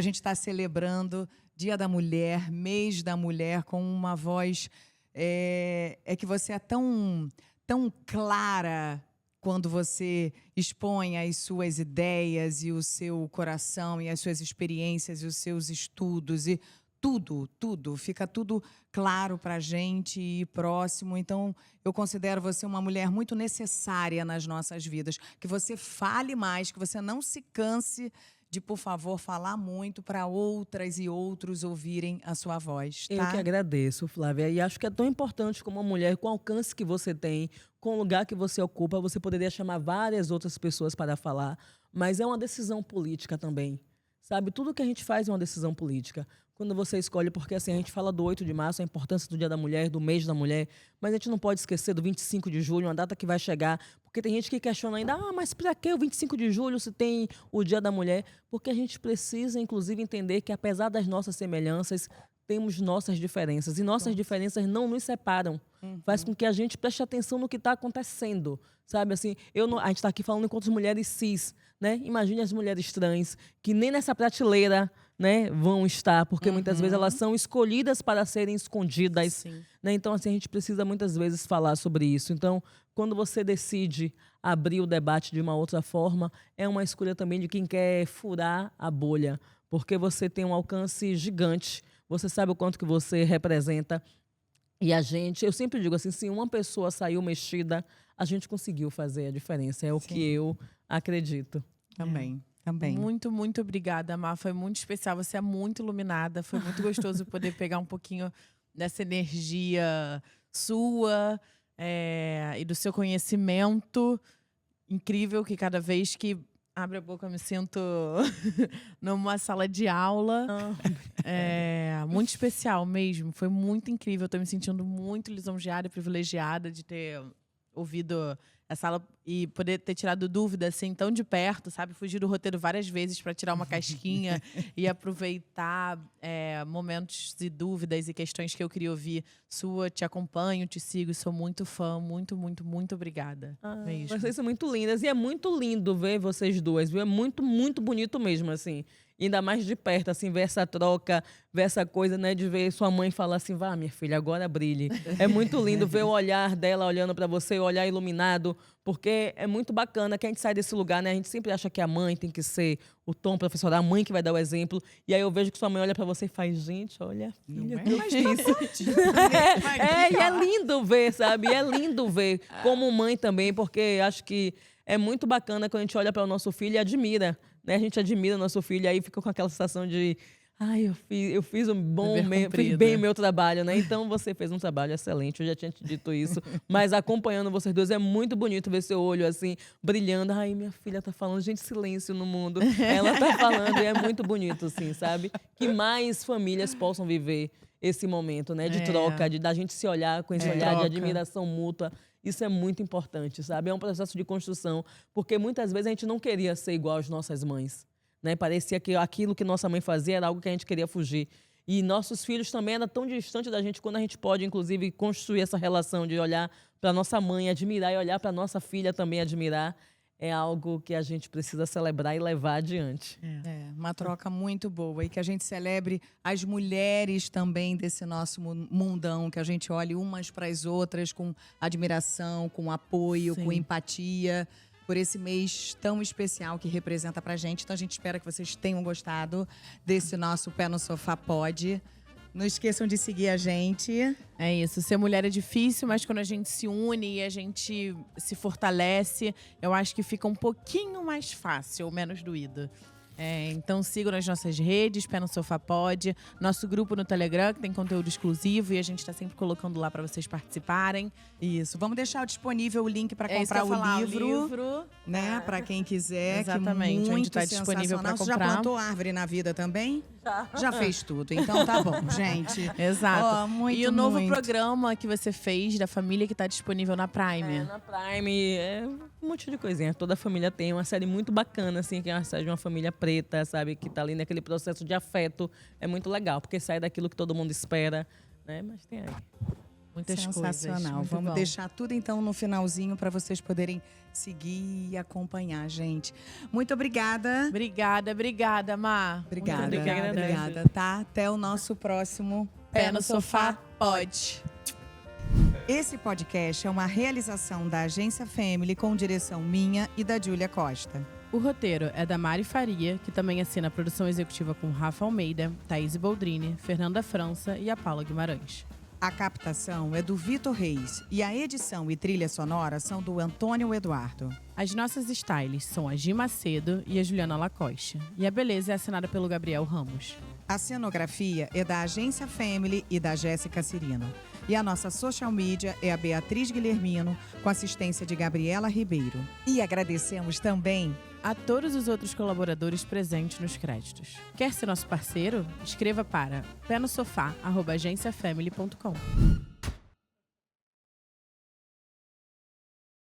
gente estar celebrando Dia da Mulher, Mês da Mulher, com uma voz que você é tão clara quando você expõe as suas ideias e o seu coração e as suas experiências e os seus estudos e tudo, fica tudo claro para a gente e próximo. Então, eu considero você uma mulher muito necessária nas nossas vidas. Que você fale mais, que você não se canse de, por favor, falar muito para outras e outros ouvirem a sua voz, tá?
Eu que agradeço, Flávia. E acho que é tão importante como uma mulher, com o alcance que você tem, com o lugar que você ocupa, você poderia chamar várias outras pessoas para falar, mas é uma decisão política também. Sabe, tudo que a gente faz é uma decisão política. Quando você escolhe, porque assim, a gente fala do 8 de março, a importância do Dia da Mulher, do mês da mulher, mas a gente não pode esquecer do 25 de julho, uma data que vai chegar, porque tem gente que questiona ainda, mas para que o 25 de julho se tem o Dia da Mulher? Porque a gente precisa, inclusive, entender que, apesar das nossas semelhanças, temos nossas diferenças, e nossas diferenças não nos separam. Faz com que a gente preste atenção no que está acontecendo, sabe? Assim, a gente está aqui falando enquanto mulheres cis, né? Imagine as mulheres trans, que nem nessa prateleira, né, vão estar, porque muitas vezes elas são escolhidas para serem escondidas. Né? Então, assim, a gente precisa muitas vezes falar sobre isso. Então, quando você decide abrir o debate de uma outra forma, é uma escolha também de quem quer furar a bolha, porque você tem um alcance gigante, você sabe o quanto que você representa. E eu sempre digo assim, se uma pessoa saiu mexida, a gente conseguiu fazer a diferença. É o que eu acredito.
Também.
Muito, muito obrigada, Má. Foi muito especial. Você é muito iluminada. Foi muito gostoso poder pegar um pouquinho dessa energia sua e do seu conhecimento. Incrível que cada vez que abre a boca eu me sinto numa sala de aula. Muito especial mesmo. Foi muito incrível. Estou me sentindo muito lisonjeada e privilegiada de ter ouvido a sala e poder ter tirado dúvida assim tão de perto, sabe? Fugir do roteiro várias vezes para tirar uma casquinha e aproveitar momentos de dúvidas e questões que eu queria ouvir sua. Te acompanho, te sigo, sou muito fã, muito, muito, muito obrigada. Mesmo.
Vocês são muito lindas e é muito lindo ver vocês duas, viu? É muito, muito bonito mesmo, assim. Ainda mais de perto, assim, ver essa troca, ver essa coisa, né, de ver sua mãe falar assim, vá, minha filha, agora brilhe. É muito lindo ver o olhar dela olhando para você, o olhar iluminado, porque é muito bacana que a gente sai desse lugar, né? A gente sempre acha que a mãe tem que ser o tom professor, a mãe que vai dar o exemplo. E aí eu vejo que sua mãe olha para você e faz, gente, olha, filha, que eu fiz. E é lindo ver, sabe? E é lindo ver como mãe também, porque acho que é muito bacana quando a gente olha para o nosso filho e admira, né? A gente admira o nosso filho e aí fica com aquela sensação de eu fiz um bom, fiz bem o meu trabalho, né? Então você fez um trabalho excelente, eu já tinha te dito isso, mas acompanhando vocês dois é muito bonito ver seu olho assim brilhando. Ai, minha filha tá falando, gente, silêncio no mundo. Ela tá falando e é muito bonito, assim, sabe? Que mais famílias possam viver esse momento, né? De troca, da gente se olhar com esse olhar de admiração mútua. Isso é muito importante, sabe? É um processo de construção, porque muitas vezes a gente não queria ser igual às nossas mães, né? Parecia que aquilo que nossa mãe fazia era algo que a gente queria fugir. E nossos filhos também eram tão distantes da gente, quando a gente pode, inclusive, construir essa relação de olhar para nossa mãe, admirar, e olhar para nossa filha também, admirar. É algo que a gente precisa celebrar e levar adiante.
Uma troca muito boa. E que a gente celebre as mulheres também desse nosso mundão, que a gente olhe umas para as outras com admiração, com apoio, com empatia, por esse mês tão especial que representa pra gente. Então a gente espera que vocês tenham gostado desse nosso Pé no Sofá Pod. Não esqueçam de seguir a gente.
É isso, ser mulher é difícil, mas quando a gente se une e a gente se fortalece, eu acho que fica um pouquinho mais fácil, ou menos doído. Então sigam nas nossas redes, Pé no Sofá Pod, nosso grupo no Telegram, que tem conteúdo exclusivo e a gente tá sempre colocando lá para vocês participarem.
Isso, vamos deixar disponível o link para comprar o livro, né? Para quem quiser.
Exatamente,
que muito
onde tá disponível para comprar.
Você já plantou árvore na vida também? Já fez tudo, então tá bom, gente.
Exato.
Muito,
e o novo programa que você fez da família que tá disponível na Prime.
Na Prime é um monte de coisinha. Toda a família tem uma série muito bacana, assim, que é uma série de uma família preta, sabe? Que tá ali naquele processo de afeto. É muito legal, porque sai daquilo que todo mundo espera, né? Mas tem aí
muitas
sensacional.
coisas.
Vamos deixar tudo então no finalzinho para vocês poderem seguir e acompanhar, gente. Muito obrigada.
Obrigada, Má.
Obrigada, tá? Até o nosso próximo
Pé no Sofá Pod.
Esse podcast é uma realização da Agência Family com direção minha e da Júlia Costa.
O roteiro é da Mari Faria, que também assina a produção executiva com Rafa Almeida, Thaís Boldrini, Fernanda França e a Paula Guimarães.
A captação é do Vitor Reis e a edição e trilha sonora são do Antônio Eduardo.
As nossas styles são a Gi Macedo e a Juliana Lacoste. E a beleza é assinada pelo Gabriel Ramos.
A cenografia é da Agência Family e da Jéssica Cirino. E a nossa social media é a Beatriz Guilhermino, com assistência de Gabriela Ribeiro. E agradecemos também
a todos os outros colaboradores presentes nos créditos. Quer ser nosso parceiro? Escreva para penosofá@agenciafamily.com.